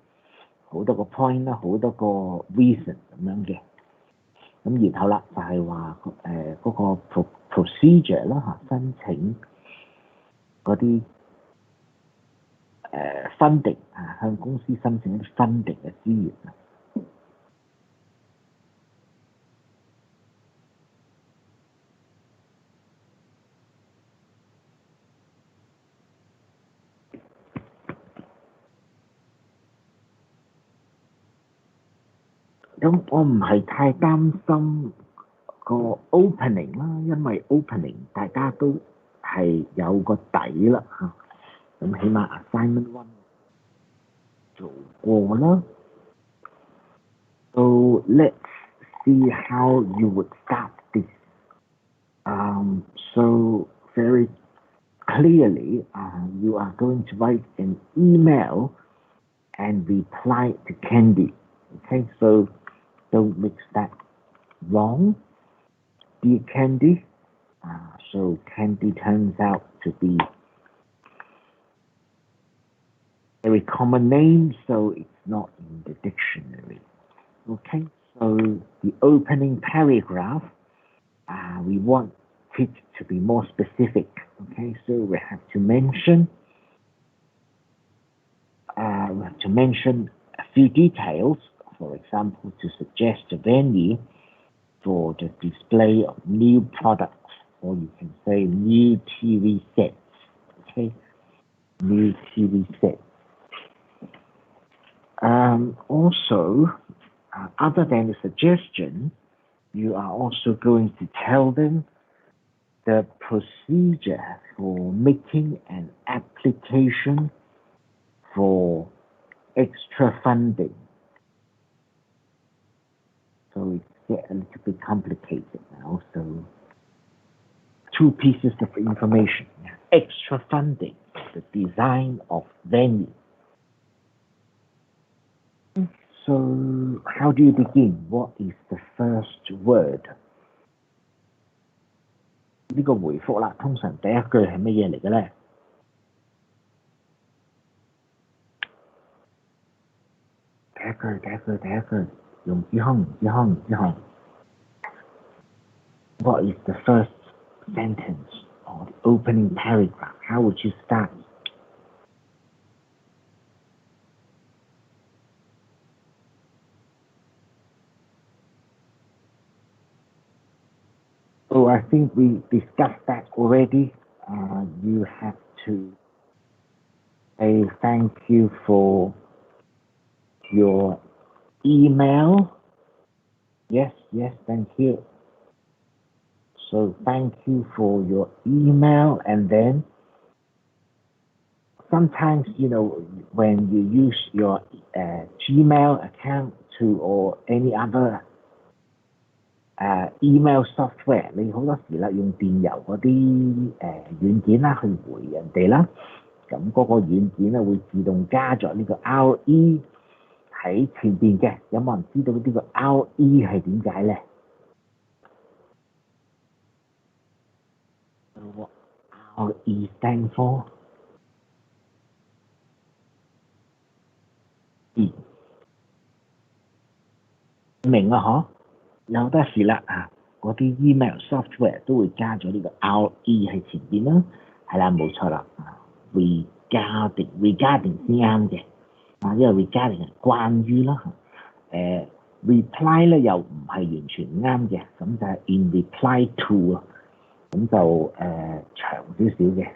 好多個 point 啦，好多個 reason 咁樣嘅。咁然後啦，就係話嗰個 procedure 啦嚇，申請嗰啲funding 啊，向公司申請一啲 funding 嘅資源啊。咁我唔係太擔心個 opening 啦，因為 opening 大家都係有個底啦嚇。咁起碼 assignment one 做過啦。So let's see how you would start this. So very clearly, you are going to write an email and reply to Candy. Okay, so don't mix that wrong. Dear Candy. So Candy turns out to be a very common name, so it's not in the dictionary. Okay, so the opening paragraph, we want it to be more specific. Okay, so we have to mention a few details. For example, to suggest a venue for the display of new products, or you can say new TV sets. Okay, new TV sets. Also, other than the suggestion, you are also going to tell them the procedure for making an application for extra funding. So it's get a little bit complicated now. So two pieces of information: extra funding, the design of venue. So how do you begin? What is the first word? 呢個回覆啦，通常第一句係乜嘢嚟嘅咧？第一句，用之康。What is the first sentence or the opening paragraph? How would you start? Oh, I think we discussed that already. You have to say thank you for your email. Yes, thank you. So thank you for your email, and then sometimes, when you use your Gmail account or any other email software， 你好多時啦用電郵嗰啲軟件啦去回人哋啦，咁嗰個軟件咧會自動加咗呢個 RE 喺前邊嘅。有冇人知道呢個 RE 係點解咧？What RE stand for？ 明啊嗬？有得時啦嗰啲 email software 都會加咗呢個 RE 喺前邊啦，係啦，冇錯啦，regarding 先啱嘅，因為 regarding 係關於啦，reply 咧又唔係完全啱嘅，咁就係 in reply to 啊，咁就長少少嘅，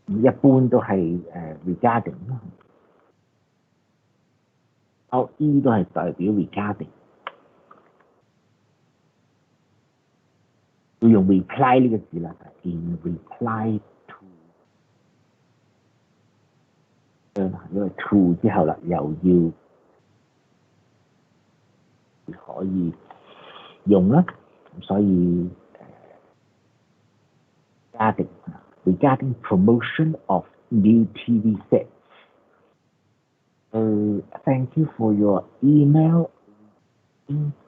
一般都係regarding 啦，RE 都係代表 regarding。要用 reply 呢個字啦 ，in reply to， 因為 to 之後啦，又要可以用啦，咁所以regarding promotion of new TV sets。So thank you for your email.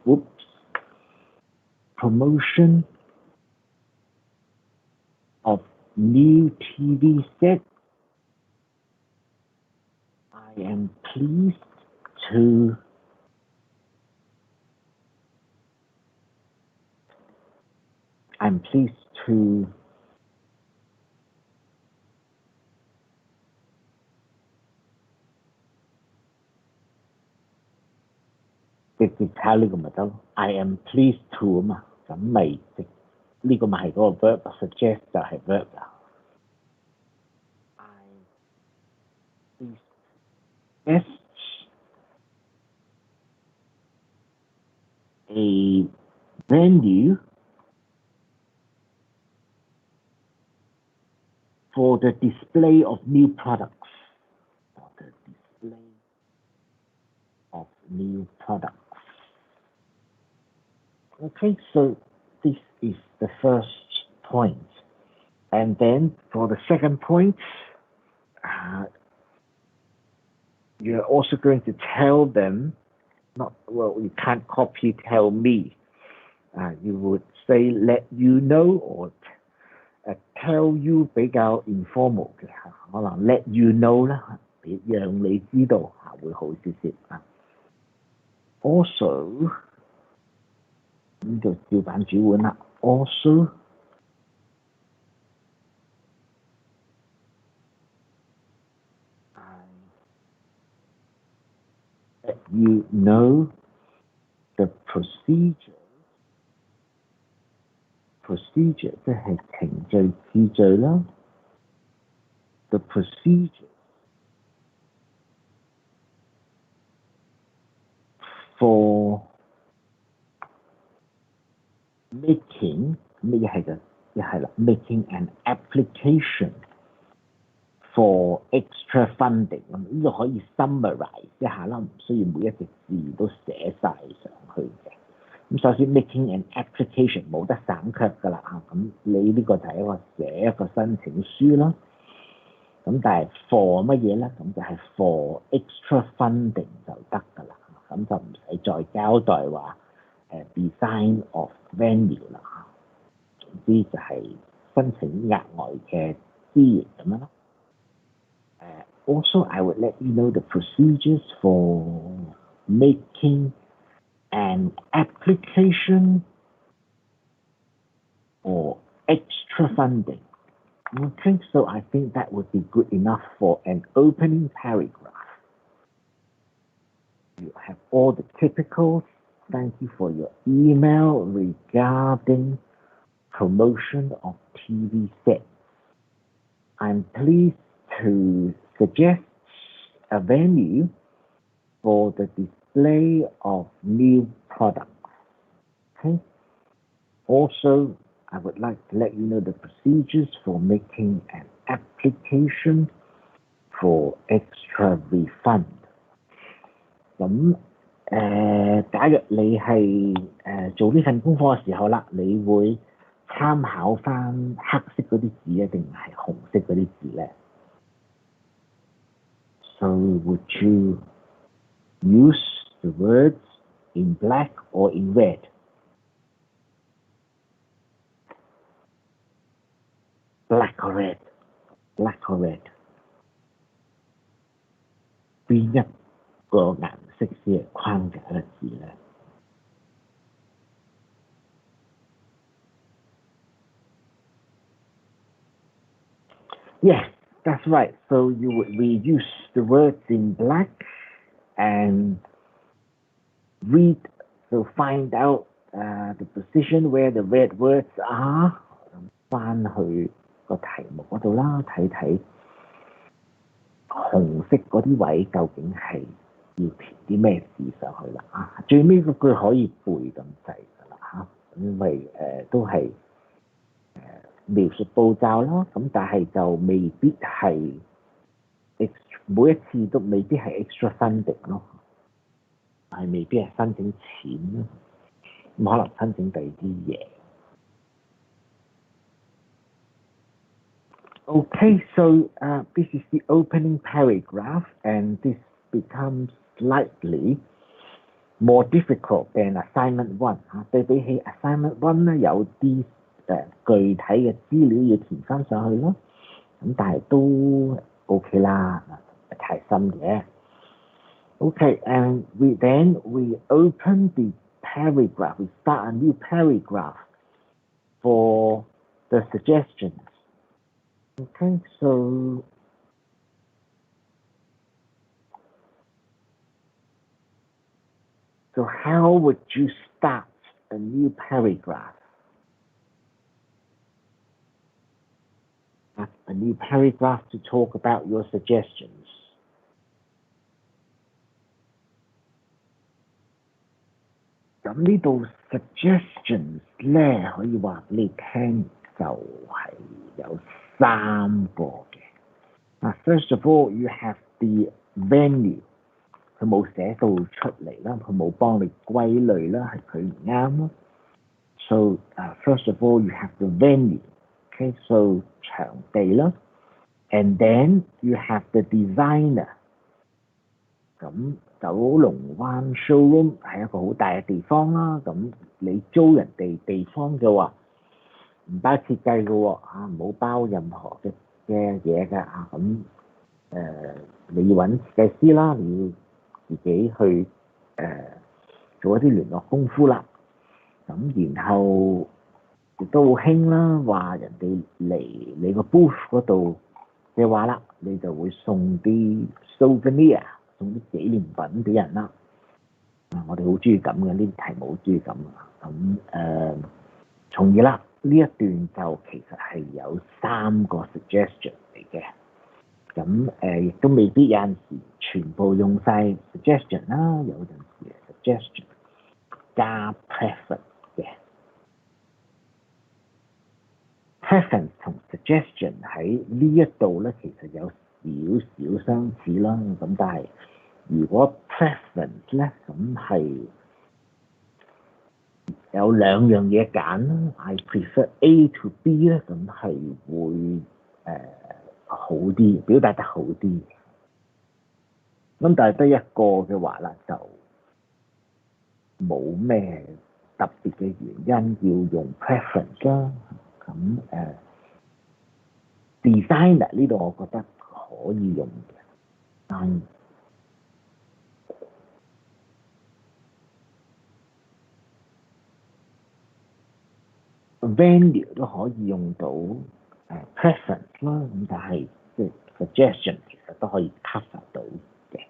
Whoops. Promotion of new TV set. I am pleased to直接抄呢個咪得咯 I am pleased to 啊嘛，咁咪直呢個咪係嗰個 verb suggest 就係 verb 啦。I suggest a venue for the display of new products. For the display of new products. Okay, so this is the first point. And then for the second point, you're also going to tell them, you can't copy tell me. You would say let you know or tell you 比較 informal 嘅，可能 let you know 啦，讓你知道會好少少。Also 咁就照版煮碗啦。Also let you know the procedure 即係程序次序啦。The procedure for making 咩係啦 making an application for extra funding 咁呢個可以 summarize 一下啦，唔需要每一隻字都寫晒上去嘅。咁首先 making an application 冇得省卻㗎啦嚇，咁你呢個就係寫一個申請書啦。咁但係 for 乜嘢咧？咁就係 for extra funding 就得㗎啦，咁就唔使再交代話design of venue 啦嚇。總之就係申請額外嘅資源咁樣咯。Also, I would let you know the procedures for making an application for extra funding. Okay, so I think that would be good enough for an opening paragraph. You have all the typicals. Thank you for your email regarding promotion of TV sets. I'm pleased to suggest a venue for the display of new products. Okay. Also, I would like to let you know the procedures for making an application for extra refund. 咁假若你係做呢份功課嘅時候啦，你會參考翻黑色嗰啲字啊，定係紅色嗰啲字咧？ So would you use the words in black or in red? Black or red? Black or red? 邊一個顏色先係框架嘅字咧？ Yes, that's right. So you would reuse the words in black and read, so find out the position where the red words are. 翻去個題目嗰度啦，睇睇紅色嗰啲位究竟係要填啲咩字上去啦啊！最尾嗰句可以背咁滯㗎啦嚇，因為都係描述步驟啦，咁但係就未必係每一次都未必係 extra funding 咯，係未必係申請錢咯，咁可能申請第二啲嘢。Okay, so this is the opening paragraph, and this becomes slightly more difficult than assignment one 對比起 assignment one 咧有啲具體嘅資料要填翻上去咯，咁但係都 OK 啦，唔係太深嘅。Okay, and we open the paragraph. We start a new paragraph for the suggestions. Okay, so how would you start a new paragraph? A new paragraph to talk about your suggestions. 咁呢度 suggestions 咧，可以話俾你聽就係有3個嘅。First of all, you have the venue. 佢冇寫到出嚟啦，佢冇幫你歸類啦，係佢唔啱咯。So first of all, you have the venue. Okay, so 場地啦。And then you have the designer. 咁九龍灣 showroom 係一個好大嘅地方啦，咁你租人哋地方嘅話，唔包設計嘅喎嚇，冇包任何嘅嘢㗎嚇，咁你要揾設計師啦，你要自己去做一啲聯絡功夫啦，咁然後亦都好興啦，話人哋嚟你個 booth 嗰度嘅話啦，你就會送啲 souvenir。送啲紀念品俾人啦，我哋好中意咁嘅，呢啲題目好中意咁啊。咁從而啦，呢一段就其實係有3個 suggestion 嚟嘅。咁亦都未必有陣時全部用晒 suggestion 啦，有陣時 suggestion 加 preference 嘅。preference 同 suggestion 喺呢一度咧，其實有少少相似啦，咁但係如果 preference 咧，咁係有2樣嘢揀啦。I prefer A to B 咧，咁係會好啲，表達得好啲。咁但係得一個嘅話啦，就冇咩特別嘅原因要用 preference 啦。咁designer 呢度我覺得可以用嘅。venue 都可以用到preference 啦，咁但係即係 suggestion 其實都可以 cover 到嘅，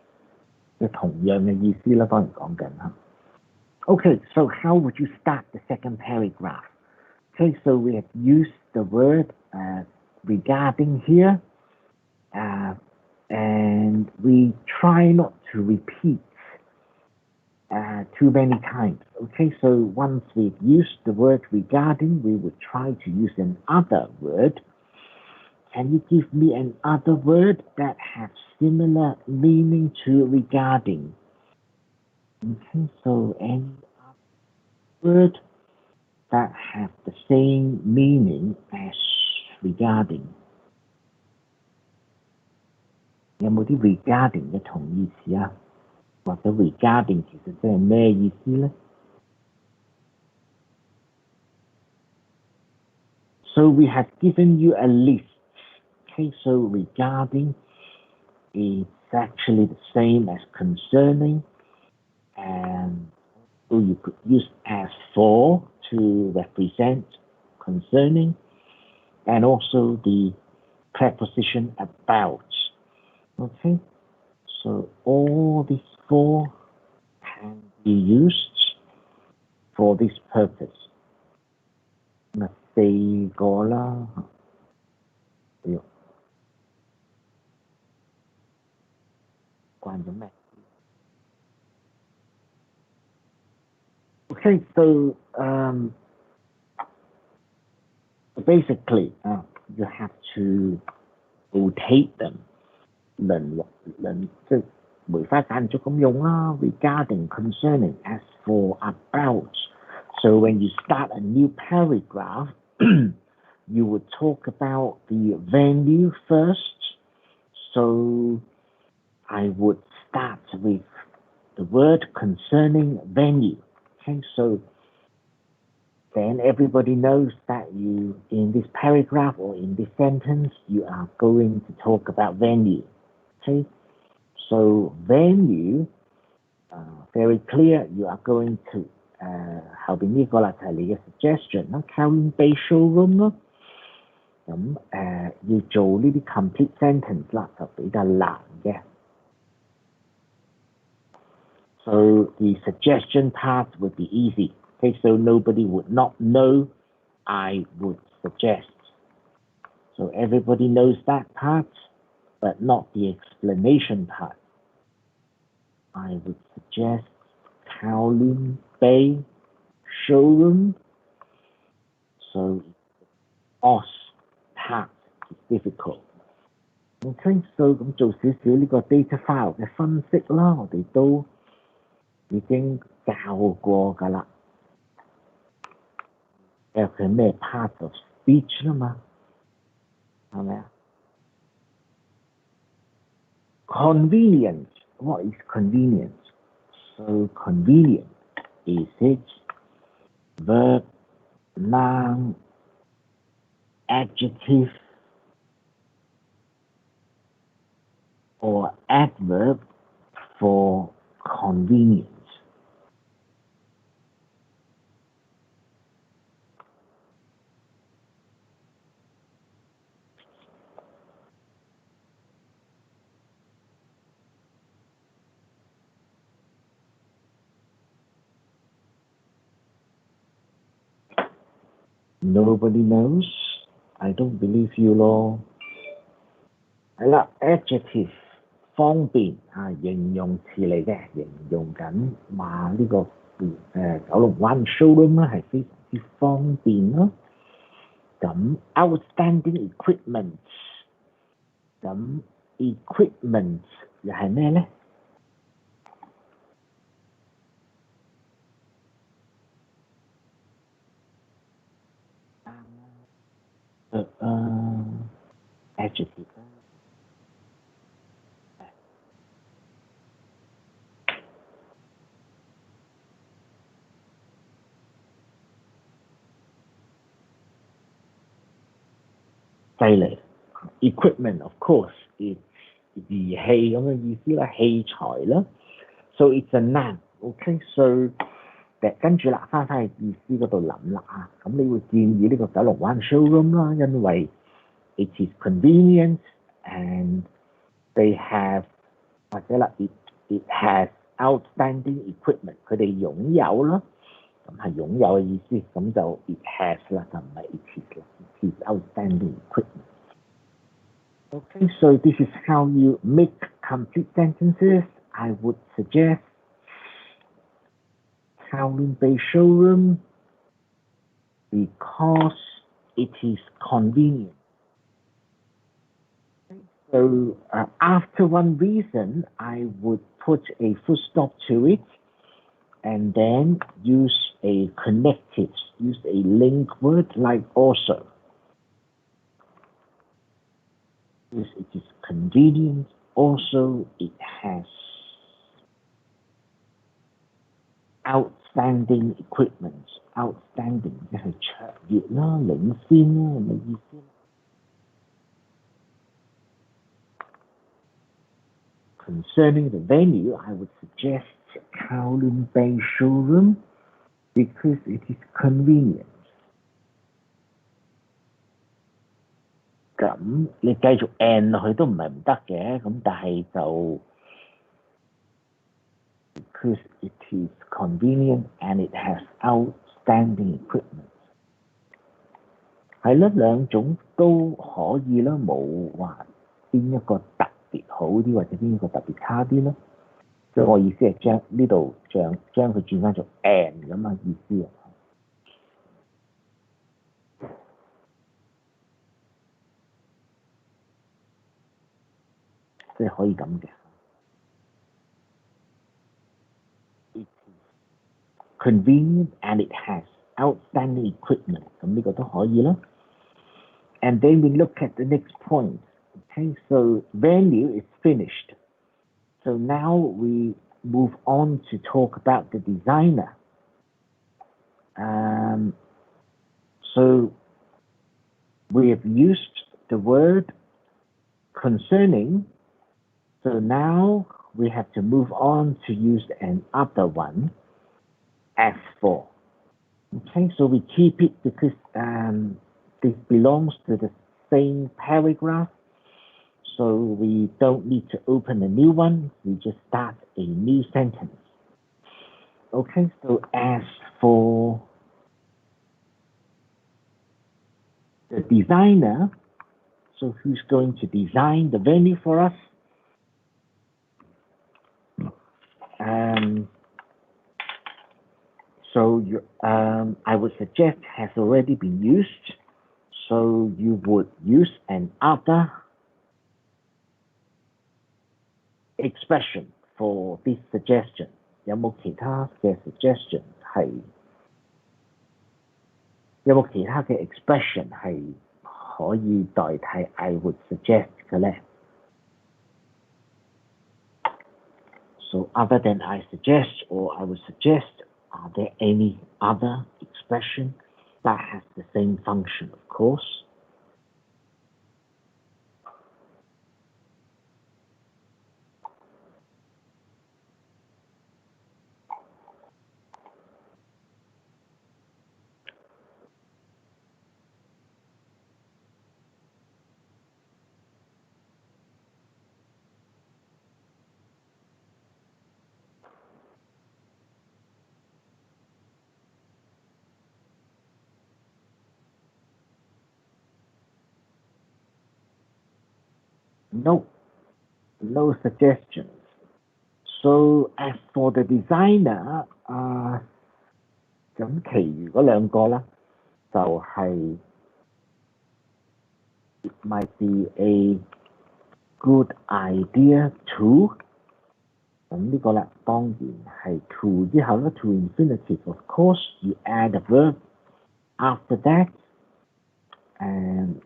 即係同樣嘅意思啦。當然講緊嚇。Okay, so how would you start the second paragraph? Okay, so we have used the word regarding here, and we try not to repeat too many times. Okay, so once we've used the word regarding, we would try to use another word. Can you give me another word that has similar meaning to regarding? Okay, so any word that have the same meaning as regarding. 有冇啲 regarding 嘅同義詞啊？或者 regarding 其實即係咩意思呢？ So we have given you a list. Okay, so regarding is actually the same as concerning, and so you could use as for to represent concerning, and also the preposition about. Okay, so all these 4 can be used for this purpose. 咁4個啦，關咗咩？ Okay, so basically, you have to rotate them. 即係梅花間竹咁用啦。Regarding, concerning, as for, about. So when you start a new paragraph, you would talk about the venue first. So I would starts with the word concerning venue. Okay, so then everybody knows that you, in this paragraph or in this sentence, you are going to talk about venue. Okay, so venue, very clear, you are going to 後邊呢個啦就係你嘅 suggestion 啦 ，Kowloon Bay showroom 咯。咁要做呢啲 complete sentence 啦，就比較難嘅。So the suggestion part would be easy. Okay, so nobody would not know I would suggest. So everybody knows that part, but not the explanation part. I would suggest Kowloon Bay showroom. So OS part is difficult. Okay, so 咁做少少呢個 data file 嘅分析啦，我哋都已經教過㗎啦。佢係咩 part of speech 啦嘛，係咪啊 ？Convenient. What is convenient? So convenient is it verb, noun, adjective, or adverb for convenience. Nobody knows. I don't believe you 咯。係啦 ，adjective 方便形容詞嚟嘅，形容緊話呢個九龍灣 showroom 咧係非常之方便咯。咁 outstanding equipment， 咁 equipment 又係咩咧？adjective 犀利 ，equipment of course it's 儀器咁嘅意思啦，器材啦。So it's a noun. Okay, so 跟住啦，翻去意思嗰度諗啦啊。咁你會建議呢個九龍灣 showroom 啦，因為 it is convenient and they have 或者啦 it has outstanding equipment， 佢哋擁有啦，咁係擁有嘅意思，咁就 it has 啦，就唔係 it is 啦 ，it is outstanding equipment。Okay, so this is how you make complete sentences. I would suggest Kowloon Bay showroom because it is convenient. So after one reason, I would put a full stop to it and then use a connective, use a link word like also. Yes, it is convenient. Also, it has outstanding equipment. Outstanding 即係卓越啦、領先啦，係咪意思？Concerning the venue, I would suggest Kowloon Bay showroom because it is convenient. 咁你繼續 and 落去都唔係唔得嘅，咁但係就 because it is convenient and it has outstanding equipment。係啦，兩種都可以啦，冇話邊一個特別好啲或者邊一個特別差啲咯。所以我意思係將呢度將佢轉翻做 and 咁嘅意思啊。即係可以咁嘅。It is convenient and it has outstanding equipment， 咁呢個都可以啦。And then we look at the next point. Okay, so venue is finished. So now we move on to talk about the designer. So we have used the word concerning. So now we have to move on to use another one, as for. Okay, so we keep it because this belongs to the same paragraph. So we don't need to open a new one. We just start a new sentence. Okay, so as for the designer, so who's going to design the venue for us? I would suggest has already been used. So you would use another expression for this suggestion. 有冇其他嘅 suggestion 係？有冇其他嘅 expression 係可以代替 I would suggest 嘅咧？ So other than I suggest or I would suggest, are there any other expression that has the same function, of course? No suggestions. So as for the designer, 咁其餘嗰兩個咧，就係 it might be a good idea to。咁呢個咧當然係 to 之後咧 to infinitive. Of course, you add a verb after that, and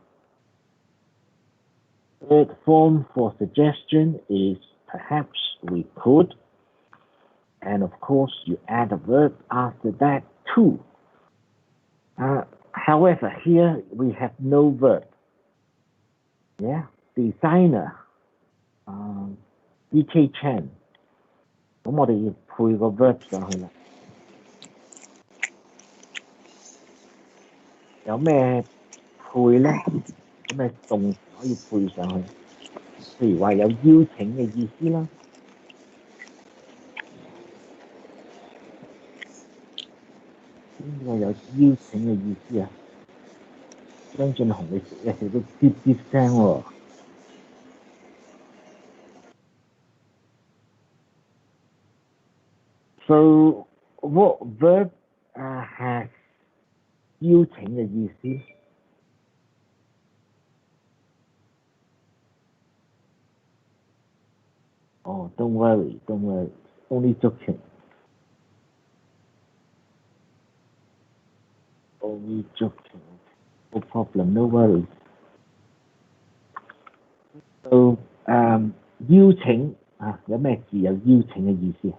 third form for suggestion is perhaps we could, and of course you add a verb after that too. However, here we have no verb. Yeah, designer, E.K. Chan. 咁我哋要配個 verb 上去啦。有咩配咧？有咩動詞可以配上去？譬如話有邀請嘅意思啦。邊個有邀請嘅意思啊？張俊雄，你食嘢食到吱吱聲喎。So what verb has 邀請嘅意思？Oh, don't worry. Only joking. Only joking. No problem, no worries. So, 邀請有咩字有邀請嘅意思？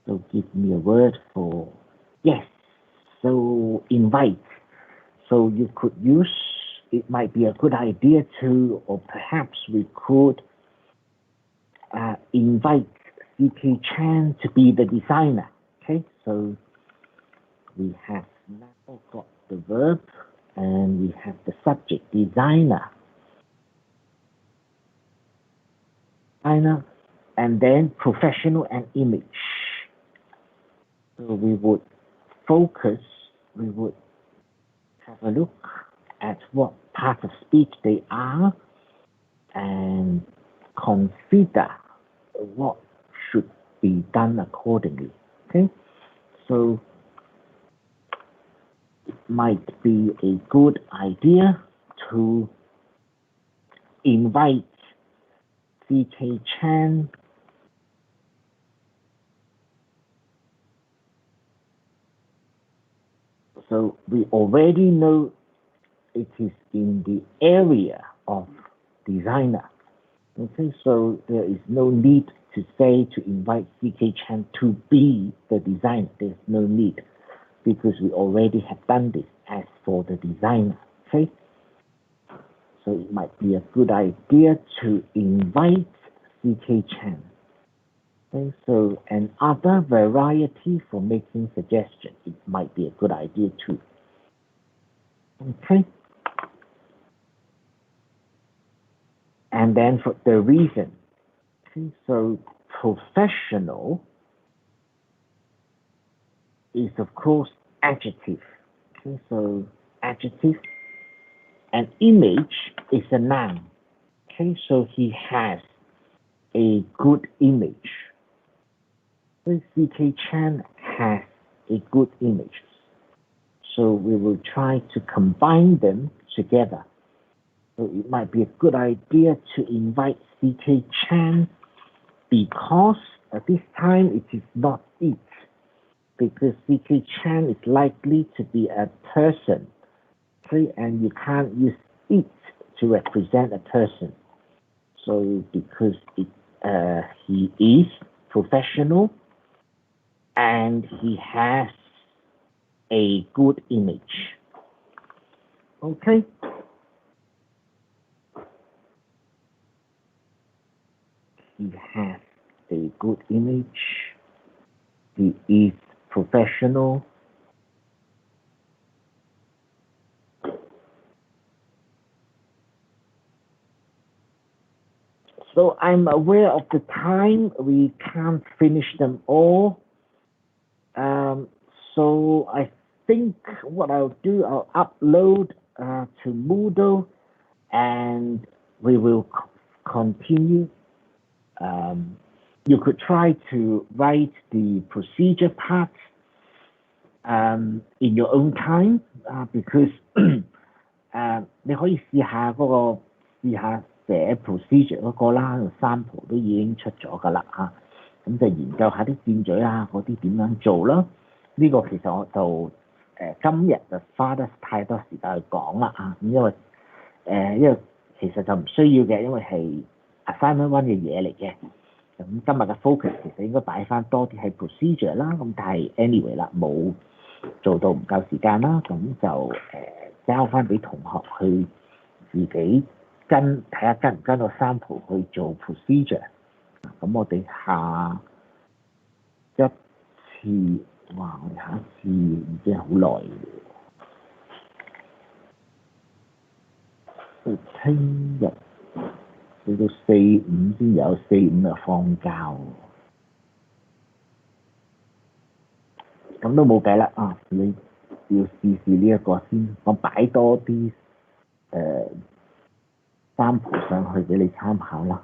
So give me a word for yes. So invite. So you could use, it might be a good idea to, or perhaps we could invite C.K. Chan to be the designer. Okay, so we have now got the verb and we have the subject, designer. And then professional and image. So we would focus, we would have a look at what part of speech they are and consider what should be done accordingly. Okay, so it might be a good idea to invite C.K. Chan so we already know it is in the area of designer. Okay, so there is no need to say to invite CK Chan to be the designer. There's no need because we already have done this as for the designer. Okay, so it might be a good idea to invite CK Chan. Okay, so another variety for making suggestions, it might be a good idea too. Okay. And then for the reason, okay, so professional is of course adjective. Okay, so adjective, and image is a noun. Okay, so he has a good image. So CK Chan has a good image. So we will try to combine them together. So it might be a good idea to invite CK Chan because at this time it is not it, because CK Chan is likely to be a person, okay, and you can't use it to represent a person. So because he is professional and he has a good image. Okay. He has a good image. He is professional. So I'm aware of the time. We can't finish them all. So I think what I'll do, I'll upload to Moodle and we will continue. You could try to write the procedure part in your own time because 你可以試下寫 procedure 嗰個啦，sample 都已經出咗㗎啦嚇，咁就研究下啲箭嘴啊嗰啲點樣做啦。呢、個其實我就今日就花得太多時間去講啦嚇，咁因為其實就唔需要嘅，因為係 assignment one 嘅嘢嚟嘅。咁今日嘅 focus 其實應該擺翻多啲係 procedure 啦，咁但係 anyway 啦，冇做到唔夠時間啦，咁就交翻俾同學去自己睇下跟唔跟個 sample 去做 procedure。咁我哋下一次，哇！我哋下一次已經好耐嘅，聽日去到4、5先有，4、5就放假喎。咁都冇計啦啊！你要試試呢一個先，我擺多啲sample 上去俾你參考啦。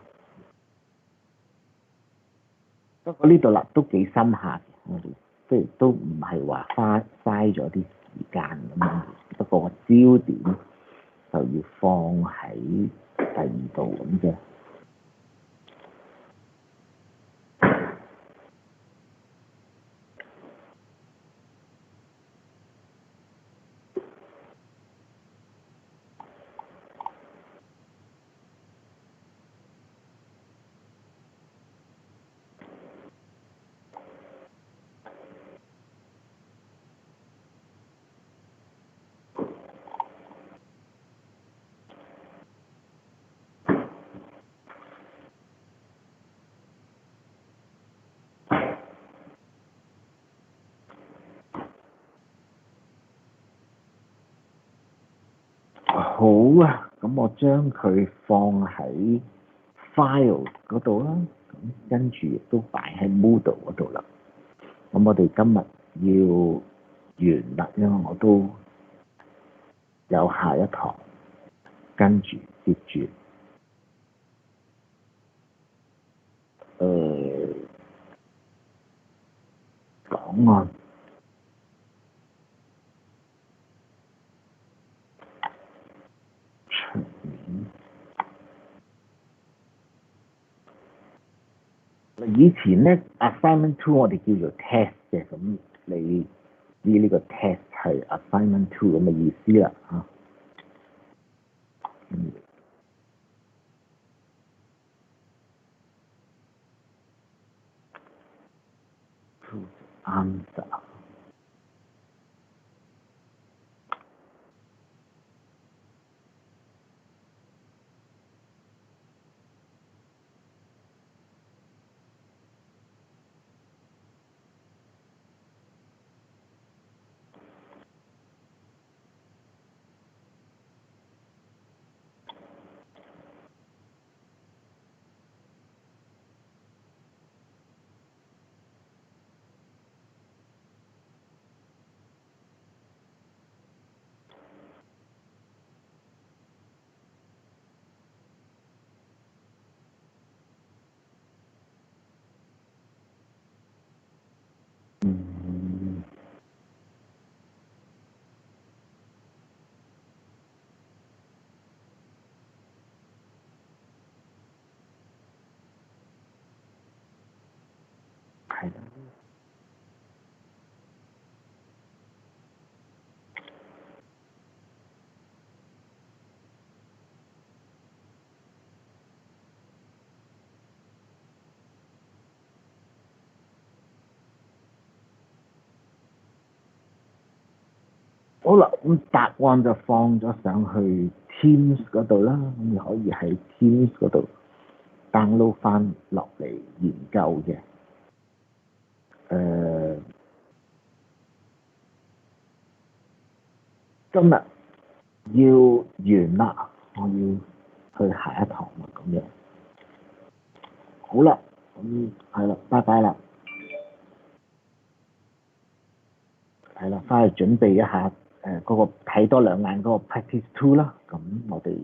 不過呢度啦都幾深下嘅，我哋即係都唔係話嘥咗啲時間咁樣，不過個焦點就要放喺第二度咁啫。好啊，咁我將佢放喺 file 嗰度啦，咁跟住亦都擺喺 Moodle 嗰度啦。咁我哋今日要完啦，因為我都有下一堂，跟住接住講案。以前咧 assignment two 我哋叫做 test 嘅，咁你知呢個 test 係 assignment two 咁嘅意思啦嚇。answer。係啦。好啦，咁答案就放咗上去 Teams 嗰度啦，咁你可以喺 Teams 嗰度 download 翻落嚟研究嘅。今日要完啦，我要去下一堂啦，咁樣。好啦，咁係啦，拜拜啦。係啦，翻去準備一下嗰個睇多兩眼嗰個 practice two 啦，咁我哋。